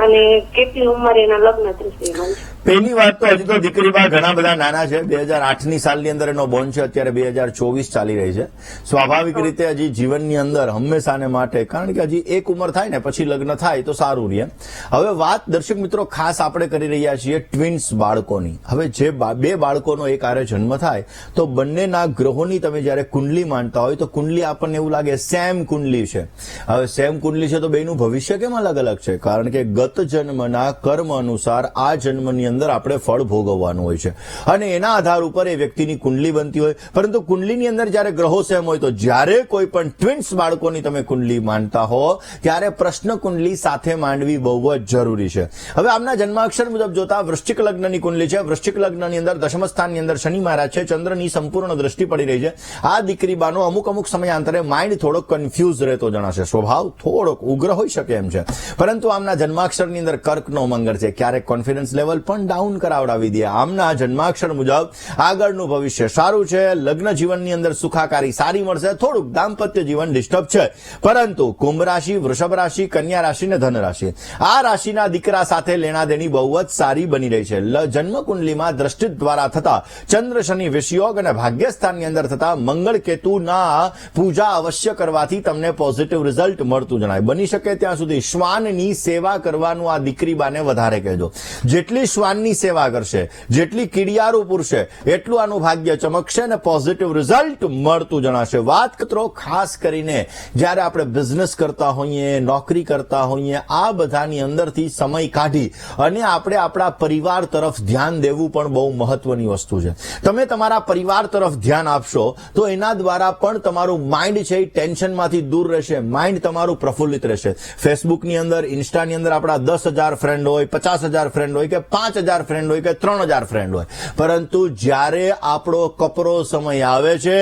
અને કેટલી ઉંમરે એના લગ્ન થશે. પહેલી વાત તો હજી તો દીકરીબા ઘણા બધા નાના છે. 2008ની સાલની અંદર એનો બોર્ન છે, અત્યારે 2024 ચાલી રહી છે. સ્વાભાવિક રીતે હજી જીવનની અંદર હંમેશાને માટે, કારણ કે હજી એક ઉંમર થાય ને પછી લગ્ન થાય તો સારું રહે. હવે વાત દર્શક મિત્રો ખાસ આપણે કરી રહ્યા છીએ ટ્વિન્સ બાળકોની. હવે જે બે બાળકોનો એક આરે જન્મ થાય તો બંનેના ગ્રહોની તમે જયારે કુંડલી માનતા હોય તો કુંડલી આપણને એવું લાગે સેમ કુંડલી છે. હવે સેમ કુંડલી છે તો બેનું ભવિષ્ય કેમ અલગ અલગ છે? કારણ કે ગત જન્મના કર્મ અનુસાર આ જન્મની અંદર આપણે ફળ ભોગવવાનું હોય છે અને એના આધાર ઉપર એ વ્યક્તિની કુંડલી બનતી હોય. પરંતુ કુંડલીની અંદર જયારે ગ્રહો સેમ હોય તો જ્યારે કોઈ પણ ટ્વિન્સ બાળકોની તમે કુંડલી માનતા હો ત્યારે પ્રશ્ન કુંડલી સાથે માંડવી બહુ જ જરૂરી છે. હવે આમના જન્માક્ષર મુજબ જોતા વૃશ્ચિક લગ્નની કુંડલી છે. વૃશ્ચિક લગ્નની અંદર દશમ સ્થાનની અંદર શનિ મહારાજ છે, ચંદ્રની સંપૂર્ણ દ્રષ્ટિ પડી રહી છે. આ દીકરીબાનો અમુક સમયાંતરે માઇન્ડ થોડોક કન્ફ્યુઝ રહેતો જણાશે, સ્વભાવ થોડોક ઉગ્ર હોઈ શકે એમ છે. પરંતુ આમના જન્માક્ષરની અંદર કર્કનો મંગળ છે, ક્યારેક કોન્ફિડન્સ લેવલ પણ ધ્યાન ડાઉન કરાવડાવી દે. આમના જન્માક્ષર મુજબ આગળનું ભવિષ્ય સારું છે. લગ્ન જીવનની અંદર સુખાકારી સારી મળશે. થોડુંક દાંપત્ય જીવન ડિસ્ટર્બ છે, પરંતુ કુંભ રાશિ, વૃષભ રાશિ, કન્યા રાશિ ને ધન રાશિ, આ રાશિના દીકરા સાથે લેણાદેણી બહુ જ સારી બની રહી છે. જન્મકુંડલીમાં દ્રષ્ટિ દ્વારા થતા ચંદ્ર શનિ વિષયોગ અને ભાગ્યસ્થાનની અંદર થતા મંગળ કેતુના પૂજા અવશ્ય કરવાથી તમને પોઝિટિવ રિઝલ્ટ મળતું જણાય. બની શકે ત્યાં સુધી શ્વાનની સેવા કરવાનું આ દીકરી બાને વધારે કહેજો. જેટલી શ્વાનની સેવા કરશે, જેટલી કીડિયારું પૂરશે, એટલું આનું ભાગ્ય ચમકશે અને પોઝિટિવ રિઝલ્ટ મળતું જણાશે. વાત કરો ખાસ કરીને જ્યારે આપણે બિઝનેસ કરતા હોઈએ, નોકરી કરતા હોઈએ, આ બધાની અંદરથી સમય કાઢી અને આપણે આપણા પરિવાર તરફ ધ્યાન દેવું પણ બહુ મહત્વની વસ્તુ છે. તમે તમારા પરિવાર તરફ ધ્યાન આપશો તો એના દ્વારા પણ તમારું માઇન્ડ છે એ ટેન્શનમાંથી દૂર રહેશે. માઇન્ડ તમારું પ્રફુલ્લિત રહેશે. ફેસબુકની અંદર, ઇન્સ્ટાની અંદર આપણા 10,000 ફ્રેન્ડ હોય, 50,000 ફ્રેન્ડ હોય કે 5,000 ફ્રેન્ડ હોય કે 3,000 ફ્રેન્ડ હોય, પરંતુ જ્યારે આપણો કપરો સમય આવે છે,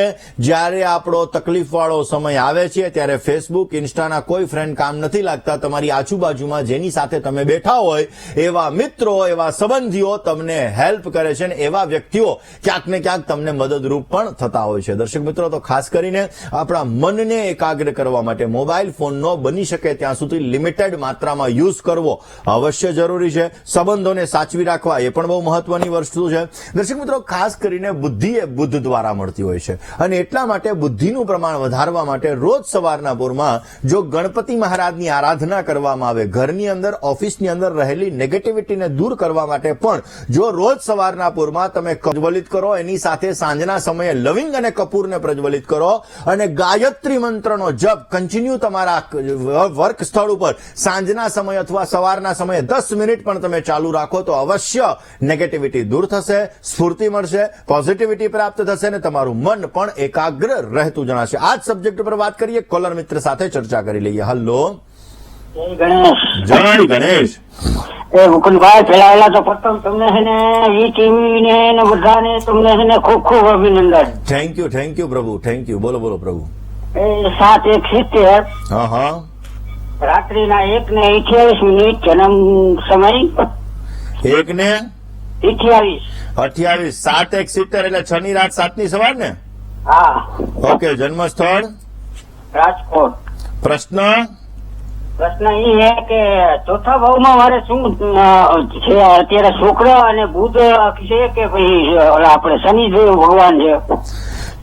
જ્યારે આપણો તકલીફવાળો સમય આવે છે, ત્યારે ફેસબુક, ઇન્સ્ટાના કોઈ ફ્રેન્ડ કામ નથી લાગતા. તમારી આજુબાજુમાં જેની સાથે તમે બેઠા હોય એવા મિત્રો, એવા સંબંધીઓ તમને હેલ્પ કરે છે અને એવા વ્યક્તિઓ ક્યાંક ને ક્યાંક તમને મદદરૂપ પણ થતા હોય છે. દર્શક મિત્રો, તો ખાસ કરીને આપણા મનને એકાગ્ર કરવા માટે મોબાઈલ ફોનનો બની શકે ત્યાં સુધી લિમિટેડ માત્રામાં યુઝ કરવો અવશ્ય જરૂરી છે. સંબંધોને સાચવી રાખવા એ પણ બહુ મહત્વની વસ્તુ છે. દર્શક મિત્રો, ખાસ કરીને બુદ્ધિ એ બુદ્ધ દ્વારા મળતી હોય છે અને એટલા માટે બુદ્ધિનું પ્રમાણ વધારવા માટે રોજ સવારના પોરમાં જો ગણપતિ મહારાજની આરાધના કરવામાં આવે, ઘરની અંદર, ઓફિસની અંદર રહેલી નેગેટિવિટીને દૂર કરવા માટે પણ જો રોજ સવારના પોરમાં તમે પ્રજ્વલિત કરો, એની સાથે સાંજના સમયે લવિંગ અને કપૂરને પ્રજ્વલિત કરો અને ગાયત્રી મંત્રનો જપ કન્ટિન્યુ તમારા વર્ક સ્થળ ઉપર સાંજના સમય અથવા સવારના સમયે 10 મિનિટ પણ તમે ચાલુ રાખો તો અવશ્ય નેગેટિવિટી દૂર થશે, સ્ફૂર્તિ મળશે, પોઝિટિવિટી પ્રાપ્ત થશે અને તમારું મન પણ એકાગ્ર રહેતું જણાશે. આ જ સબ્જેક્ટ પર વાત કરીએ. કોલર મિત્ર સાથે ચર્ચા કરી લઈએ. હલો, જય ગણેશ. એ મુકુંદભાઈ, પેલા તો પ્રથમ તમને છે ને ઈ ટીવી ને બધાને તમને છે ને ખૂબ ખૂબ અભિનંદન. થેન્ક યુ પ્રભુ, થેન્ક યુ. બોલો બોલો પ્રભુ. એ 7:71 હા હા, રાત્રિના 1:28 જન્મ સમય 1:28 7:71 એટલે 6 ની રાત 7 ની સવાર ને? હા. ઓકે. જન્મ સ્થળ રાજકોટ. પ્રશ્ન પ્રશ્ન એ છે કે ચોથા ભાવમાં મારે શું છે અત્યારે? શુક્ર અને બુધ છે કે ભાઈ આપણે શનિદેવ ભગવાન છે?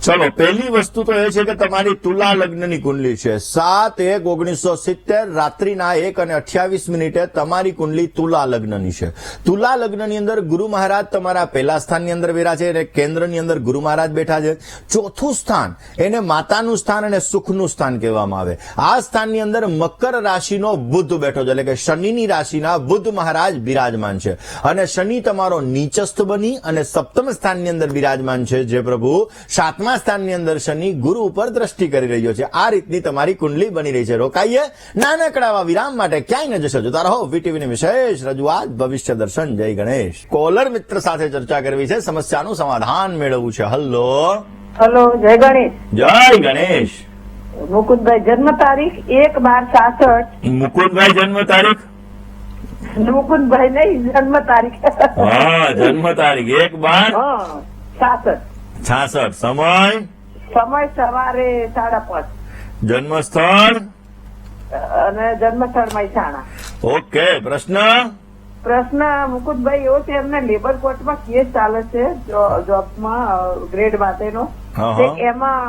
ચલો, પહેલી વસ્તુ તો એ છે કે તમારી તુલા લગ્નની કુંડલી છે. 7/1/1970 રાત્રિના 1:28 તમારી કુંડલી તુલા લગ્નની છે. તુલા લગ્નની અંદર ગુરુ મહારાજ તમારા પહેલા સ્થાનની અંદર બેઠા છે અને કેન્દ્રની અંદર ગુરુ મહારાજ બેઠા છે. ચોથું સ્થાન એને માતાનું સ્થાન અને સુખનું સ્થાન કહેવામાં આવે. આ સ્થાનની અંદર મકર રાશિનો બુધ બેઠો છે, એટલે કે શનિની રાશિના બુધ મહારાજ બિરાજમાન છે અને શનિ તમારો નીચસ્થ બની અને સપ્તમ સ્થાનની અંદર બિરાજમાન છે, જે પ્રભુ 7મા સ્થાનની અંદર શનિ ગુરુ ઉપર દ્રષ્ટિ કરી રહ્યો છે. આ રીતની તમારી કુંડલી બની રહી છે. રોકાઈએ નાનકડા વિરામ માટે, ક્યાંય ન જશો. જોતા રહો વીટીવીની વિશેષ રજૂઆત ભવિષ્ય દર્શન. જય ગણેશ. કોલર મિત્ર સાથે ચર્ચા કરવી છે, સમસ્યાનું સમાધાન મેળવવું છે. હલો, જય ગણેશ. જય ગણેશ. મુકુંદભાઈ, જન્મ તારીખ 1/12/66. મુકુંદભાઈ, જન્મ તારીખ? મુકુંદભાઈ નહીં, જન્મ તારીખ. હા, જન્મ તારીખ 1/12/66. 66. સમય સવારે 5:30. જન્મ સ્થળ અને જન્મ સ્થળ મહેસાણા. ઓકે. પ્રશ્ન મુકુંદભાઈ એવો છે, એમને લેબર કોર્ટમાં કેસ ચાલે છે જોબમાં ગ્રેડ માટેનો. એમાં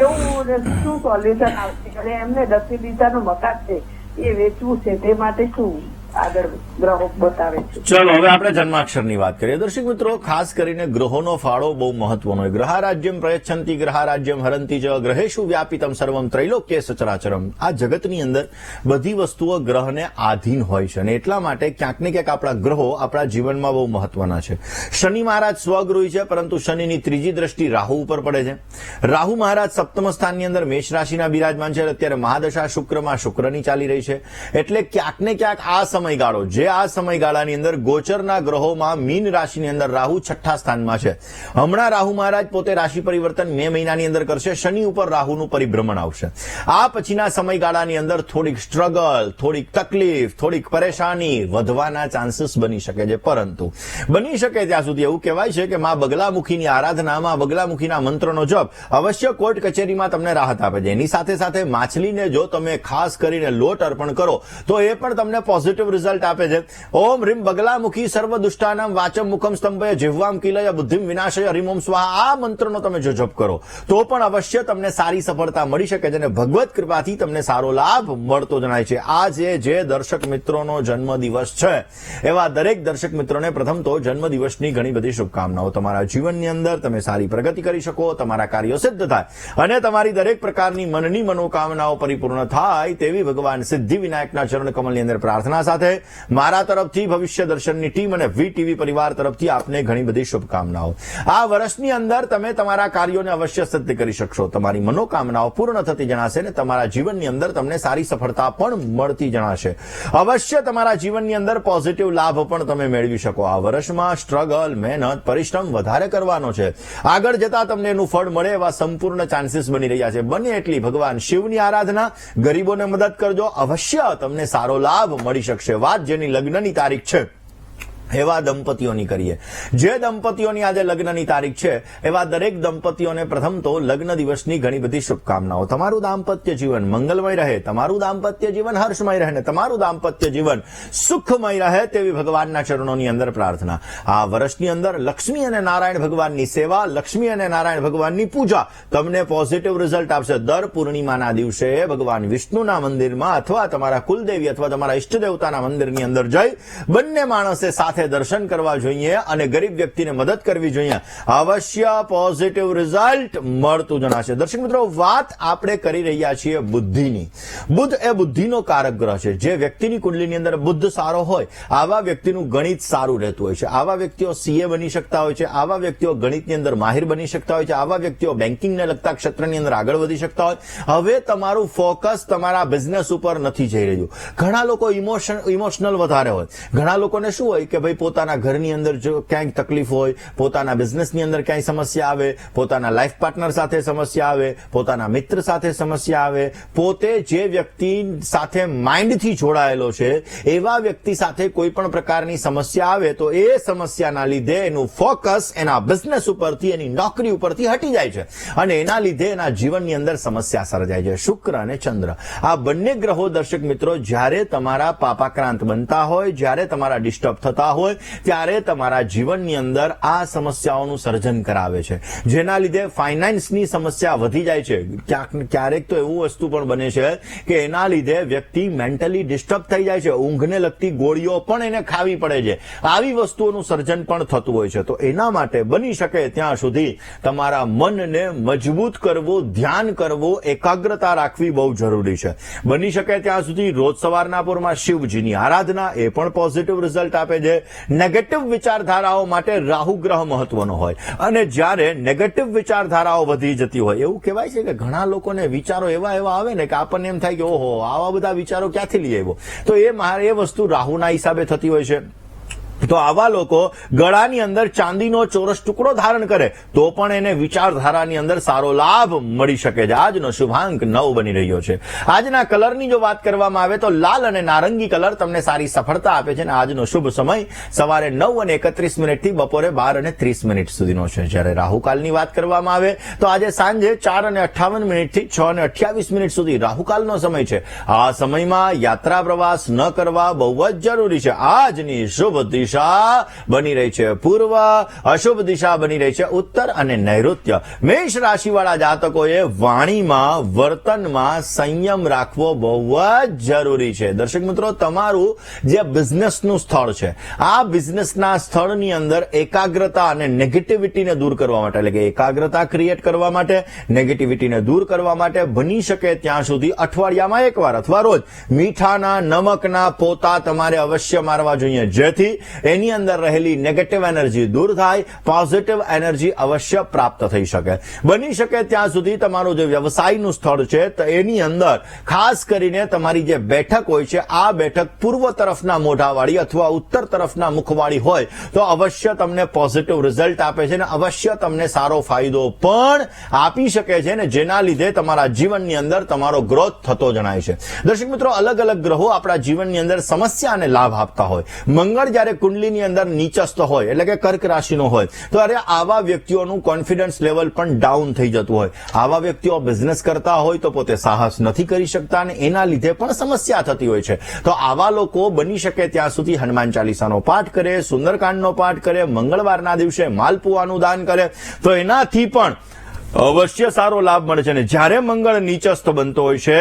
એવું શું સોલ્યુશન આવશે? એમને દક્ષિણ દિશાનું મકાન છે, એ વેચવું છે, તે માટે શું આગળ ગ્રહો બતાવે છે? ચલો, હવે આપણે જન્માક્ષરની વાત કરીએ. દર્શક મિત્રો, ખાસ કરીને ગ્રહોનો ફાળો બહુ મહત્વનો હોય. ગ્રહારાજ્યમ પ્રયચ્છન્તિ ગ્રહારાજ્યમ હરંતિ ચ ગ્રહેષુ વ્યાપિતમ સર્વમ ત્રૈલોક્ય સચરાચરમ. આ જગતની અંદર બધી વસ્તુઓ ગ્રહને આધીન હોય છે અને એટલા માટે ક્યાંક ને ક્યાંક આપણા ગ્રહો આપણા જીવનમાં બહુ મહત્વના છે. શનિ મહારાજ સ્વગૃહી છે, પરંતુ શનિની ત્રીજી દ્રષ્ટિ રાહુ ઉપર પડે છે. રાહુ મહારાજ સપ્તમ સ્થાનની અંદર મેષ રાશિના બિરાજમાન છે. અત્યારે મહાદશા શુક્રમાં શુક્રની ચાલી રહી છે, એટલે ક્યાંક ને ક્યાંક આ સમય સમયગાળો, જે આ સમયગાળાની અંદર ગોચરના ગ્રહોમાં મીન રાશિની અંદર રાહુ 6ઠ્ઠા સ્થાનમાં છે. હમણાં રાહુ મહારાજ પોતે રાશિ પરિવર્તન મે મહિનાની અંદર કરશે. શનિ ઉપર રાહુનું પરિભ્રમણ આવશે. આ પછીના સમયગાળાની અંદર થોડીક સ્ટ્રગલ, થોડીક તકલીફ, થોડીક પરેશાની વધવાના ચાન્સીસ બની શકે છે. પરંતુ બની શકે ત્યાં સુધી એવું કહેવાય છે કે માં બગલામુખીની આરાધનામાં, બગલામુખીના મંત્રનો જપ અવશ્ય કોર્ટ કચેરીમાં તમને રાહત આપે છે. એની સાથે સાથે માછલીને જો તમે ખાસ કરીને લોટ અર્પણ કરો તો એ પણ તમને પોઝિટિવ રિઝલ્ટ આપે છે. ઓમ રીમ બગલામુખી સર્વ દુષ્ટાનામ વાચમ મુખમ સ્તંભય જીહ્વામ કિલય બુદ્ધિમ વિનાશય હરિમ ઓમ સ્વાહા, આ મંત્રનો તમે જો જપ કરો તો પણ અવશ્ય તમને સારી સફળતા મળી શકે છે અને ભગવત કૃપાથી તમને સારો લાભ મળતો જણાય છે. આજે જે દર્શક મિત્રોનો જન્મદિવસ છે એવા દરેક દર્શક મિત્રોને પ્રથમ તો જન્મદિવસની ઘણી બધી શુભકામનાઓ. તમારા જીવનની અંદર તમે સારી પ્રગતિ કરી શકો, તમારા કાર્યો સિદ્ધ થાય અને તમારી દરેક પ્રકારની મનની મનોકામનાઓ પરિપૂર્ણ થાય તેવી ભગવાન સિદ્ધિ વિનાયકના ચરણ કમલની અંદર પ્રાર્થના સાથે મારા તરફથી, ભવિષ્ય દર્શનની ટીમ અને વીટીવી પરિવાર તરફથી આપને ઘણી બધી શુભકામનાઓ. આ વર્ષની અંદર તમે તમારા કાર્યોને અવશ્ય સિદ્ધ કરી શકશો, તમારી મનોકામનાઓ પૂર્ણ થતી જણાશે અને તમારા જીવનની અંદર તમને સારી સફળતા પણ મળતી જણાશે. અવશ્ય તમારા જીવનની અંદર પોઝિટિવ લાભ પણ તમે મેળવી શકો. આ વર્ષમાં સ્ટ્રગલ, મહેનત, પરિશ્રમ વધારે કરવાનો છે. આગળ જતા તમને એનું ફળ મળે એવા સંપૂર્ણ ચાન્સીસ બની રહ્યા છે. બને એટલી ભગવાન શિવની આરાધના, ગરીબોને મદદ કરજો, અવશ્ય તમને સારો લાભ મળી શકશે. વાત જેની લગ્નની તારીખ છે એવા દંપતીઓની કરીએ. જે દંપતીઓની આજે લગ્નની તારીખ છે એવા દરેક દંપતીઓને પ્રથમ તો લગ્ન દિવસની ઘણી બધી શુભકામનાઓ. તમારું દાંપત્ય જીવન મંગલમય રહે, તમારું દાંપત્ય જીવન હર્ષમય રહે ને તમારું દાંપત્ય જીવન સુખમય રહે તેવી ભગવાનના ચરણોની અંદર પ્રાર્થના. આ વર્ષની અંદર લક્ષ્મી અને નારાયણ ભગવાનની સેવા, લક્ષ્મી અને નારાયણ ભગવાનની પૂજા તમને પોઝિટિવ રિઝલ્ટ આપશે. દર પૂર્ણિમાના દિવસે ભગવાન વિષ્ણુના મંદિરમાં અથવા તમારા કુલદેવી અથવા તમારા ઇષ્ટદેવતાના મંદિરની અંદર જઈ બંને માણસે સાથે દર્શન કરવા જોઈએ અને ગરીબ વ્યક્તિને મદદ કરવી જોઈએ. અવશ્ય પોઝિટિવ રિઝલ્ટ મળતું જણાશે. દર્શક મિત્રો, વાત આપણે કરી રહ્યા છીએ બુદ્ધિની. બુદ્ધ એ બુદ્ધિનો કારક ગ્રહ છે. જે વ્યક્તિની કુંડલીની અંદર બુદ્ધ સારો હોય આવા વ્યક્તિનું ગણિત સારું રહેતું હોય છે. આવા વ્યક્તિઓ સીએ બની શકતા હોય છે, આવા વ્યક્તિઓ ગણિતની અંદર માહિર બની શકતા હોય છે, આવા વ્યક્તિઓ બેન્કિંગને લગતા ક્ષેત્રની અંદર આગળ વધી શકતા હોય. હવે તમારું ફોકસ તમારા બિઝનેસ ઉપર નથી જઈ રહ્યું. ઘણા લોકો ઇમોશનલ વધારે હોય. ઘણા લોકોને શું હોય કે ભાઈ પોતાના ઘરની અંદર જો ક્યાંક તકલીફ હોય, પોતાના બિઝનેસની અંદર ક્યાંય સમસ્યા આવે, પોતાના લાઈફ પાર્ટનર સાથે સમસ્યા આવે, પોતાના મિત્ર સાથે સમસ્યા આવે, પોતે જે વ્યક્તિ સાથે માઇન્ડથી જોડાયેલો છે એવા વ્યક્તિ સાથે કોઈ પણ પ્રકારની સમસ્યા આવે તો એ સમસ્યાના લીધે એનું ફોકસ એના બિઝનેસ ઉપરથી, એની નોકરી ઉપરથી હટી જાય છે અને એના લીધે એના જીવનની અંદર સમસ્યા સર્જાય છે. શુક્ર અને ચંદ્ર આ બંને ગ્રહો દર્શક મિત્રો જ્યારે તમારા પાપાક્રાંત બનતા હોય, જ્યારે તમારા ડિસ્ટર્બ થતા હોય ત્યારે તમારા જીવનની અંદર આ સમસ્યાઓનું સર્જન કરાવે છે. જેના લીધે ફાઇનાન્સની સમસ્યા વધી જાય છે. ક્યારેક તો એવું વસ્તુ પણ બને છે કે એના લીધે વ્યક્તિ મેન્ટલી ડિસ્ટર્બ થઈ જાય છે. ઊંઘને લગતી ગોળીઓ પણ એને ખાવી પડે છે. આવી વસ્તુઓનું સર્જન પણ થતું હોય છે. તો એના માટે બની શકે ત્યાં સુધી તમારા મનને મજબૂત કરવું, ધ્યાન કરવું, એકાગ્રતા રાખવી બહુ જરૂરી છે. બની શકે ત્યાં સુધી રોજ સવારના પોરમાં શિવજીની આરાધના, એ પણ પોઝિટિવ રિઝલ્ટ આપે છે. નેગેટિવ વિચારધારાઓ માટે રાહુ ગ્રહ મહત્વનો હોય અને જ્યારે નેગેટિવ વિચારધારાઓ વધી જતી હોય, એવું કહેવાય છે કે ઘણા લોકોને વિચારો એવા આવે ને કે આપણને એમ થાય કે ઓહો આવા બધા વિચારો ક્યાંથી લઈ આવ્યો. તો એ વસ્તુ રાહુના હિસાબે થતી હોય છે. તો આવા લોકો ગળાની અંદર ચાંદીનો ચોરસ ટુકડો ધારણ કરે તો પણ એને વિચારધારાની અંદર સારો લાભ મળી શકે છે. આજનો શુભાંક 9 બની રહ્યો છે. આજના કલરની જો વાત કરવામાં આવે તો લાલ અને નારંગી કલર તમને સારી સફળતા આપે છે અને આજનો શુભ સમય સવારે 9:31 થી બપોરે 12:30 સુધીનો છે. જ્યારે રાહુકાલની વાત કરવામાં આવે તો આજે સાંજે 4:58 થી 6:28 સુધી રાહુકાલનો સમય છે. આ સમયમાં યાત્રા પ્રવાસ ન કરવા બહુ જ જરૂરી છે. આજની શુભ દિશા બની રહી છે પૂર્વ, અશુભ દિશા બની રહી છે ઉત્તર અને નૈઋત્ય. મેષ રાશિવાળા જાતકોએ વાણીમાં, વર્તનમાં સંયમ રાખવો બહુ જ જરૂરી છે. દર્શક મિત્રો, તમારું જે બિઝનેસનું સ્થળ છે આ બિઝનેસના સ્થળની અંદર એકાગ્રતા અને નેગેટિવિટીને દૂર કરવા માટે, એટલે કે એકાગ્રતા ક્રિએટ કરવા માટે, નેગેટિવિટીને દૂર કરવા માટે બની શકે ત્યાં સુધી અઠવાડિયામાં એકવાર અથવા રોજ મીઠાના, નમકના પોતા તમારે અવશ્ય મારવા જોઈએ, જેથી એની અંદર રહેલી નેગેટિવ એનર્જી દૂર થાય, પોઝિટિવ એનર્જી અવશ્ય પ્રાપ્ત થઈ શકે. બની શકે ત્યાં સુધી તમારું જે વ્યવસાયનું સ્થળ છે તો એની અંદર ખાસ કરીને તમારી જે બેઠક હોય છે આ બેઠક પૂર્વ તરફના મોઢાવાળી અથવા ઉત્તર તરફના મુખવાળી હોય તો અવશ્ય તમને પોઝિટિવ રિઝલ્ટ આપે છે અને અવશ્ય તમને સારો ફાયદો પણ આપી શકે છે ને જેના લીધે તમારા જીવનની અંદર તમારો ગ્રોથ થતો જણાય છે. દર્શક મિત્રો, અલગ અલગ ગ્રહો આપણા જીવનની અંદર સમસ્યા અને લાભ આપતા હોય. મંગળ જ્યારે કુંડલીની અંદર નીચસ્થ હોય એટલે કે કર્ક રાશિનો હોય તો અરે આવા વ્યક્તિઓનું કોન્ફિડન્સ લેવલ પણ ડાઉન થઈ જતું હોય. આવા વ્યક્તિઓ બિઝનેસ કરતા હોય તો પોતે સાહસ નથી કરી શકતા અને એના લીધે પણ સમસ્યા થતી હોય છે. તો આવા લોકો બની શકે ત્યાં સુધી હનુમાન ચાલીસાનો પાઠ કરે, સુંદરકાંડનો પાઠ કરે, મંગળવારના દિવસે માલપુઆનું દાન કરે તો એનાથી પણ અવશ્ય સારો લાભ મળે છે. અને જ્યારે મંગળ નીચસ્થ બનતો હોય છે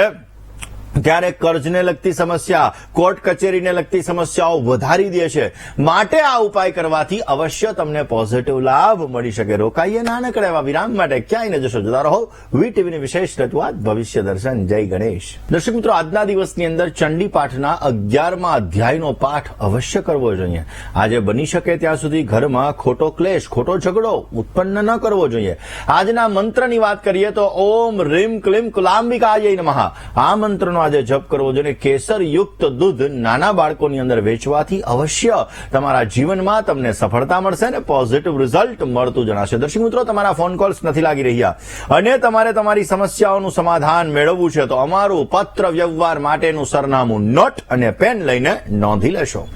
ત્યારે કર્જને લગતી સમસ્યા, કોર્ટ કચેરીને લગતી સમસ્યાઓ વધારી દે છે. માટે આ ઉપાય કરવાથી અવશ્ય તમને પોઝિટિવ લાભ મળી શકે. રોકાઈએ નાનકડા એવા વિરામ માટે, ક્યાંય ન જશો, જોતા રહો વીટીવીની વિશેષ રજૂઆત ભવિષ્ય દર્શન. જય ગણેશ. દર્શક મિત્રો, આજના દિવસની અંદર ચંડી પાઠના 11મા અધ્યાયનો પાઠ અવશ્ય કરવો જોઈએ. આજે બની શકે ત્યાં સુધી ઘરમાં ખોટો ક્લેશ, ખોટો ઝઘડો ઉત્પન્ન ન કરવો જોઈએ. આજના મંત્રની વાત કરીએ તો ઓમ રીમ ક્લીમ કુલાંબિકાય નમઃ આ મંત્રનો આજે જપ કરવો જોઈએ. કેસર યુક્ત દૂધ નાના બાળકોની અંદર વેચવાથી અવશ્ય તમારા જીવનમાં તમને સફળતા મળશે અને પોઝિટિવ રિઝલ્ટ મળતું જણાશે. દર્શક મિત્રો, તમારા ફોન કોલ્સ નથી લાગી રહ્યા અને તમારે તમારી સમસ્યાઓનું સમાધાન મેળવવું છે તો અમારું પત્ર વ્યવહાર માટેનું સરનામું નોટ અને પેન લઈને નોંધી લેશો.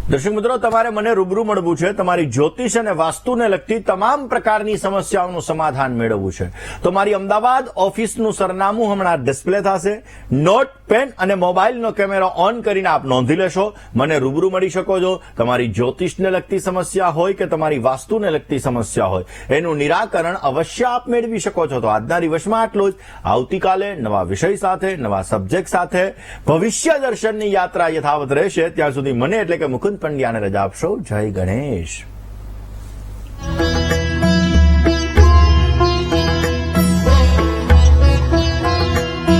દર્શક મિત્રો, તમારે મને રૂબરૂ મળવું છે. તમારી જ્યોતિષ અને વાસ્તુને લગતી તમામ પ્રકારની સમસ્યાઓનું સમાધાન મેળવવું છે તો મારી અમદાવાદ ઓફિસનું સરનામું હમણાં ડિસ્પ્લે થશે. નોટ, પેન અને મોબાઈલનો કેમેરો ઓન કરીને આપ નોંધી લેશો. મને રૂબરૂ મળી શકો છો. તમારી જ્યોતિષને લગતી સમસ્યા હોય કે તમારી વાસ્તુને લગતી સમસ્યા હોય એનું નિરાકરણ અવશ્ય આપ મેળવી શકો છો. તો આજના દિવસમાં આટલું જ. આવતીકાલે નવા વિષય સાથે, નવા સબ્જેક્ટ સાથે ભવિષ્ય દર્શનની યાત્રા યથાવત રહેશે. ત્યાં સુધી મને એટલે કે મુકુંદ પંડ્યાને રજા આપશો. જય ગણેશ.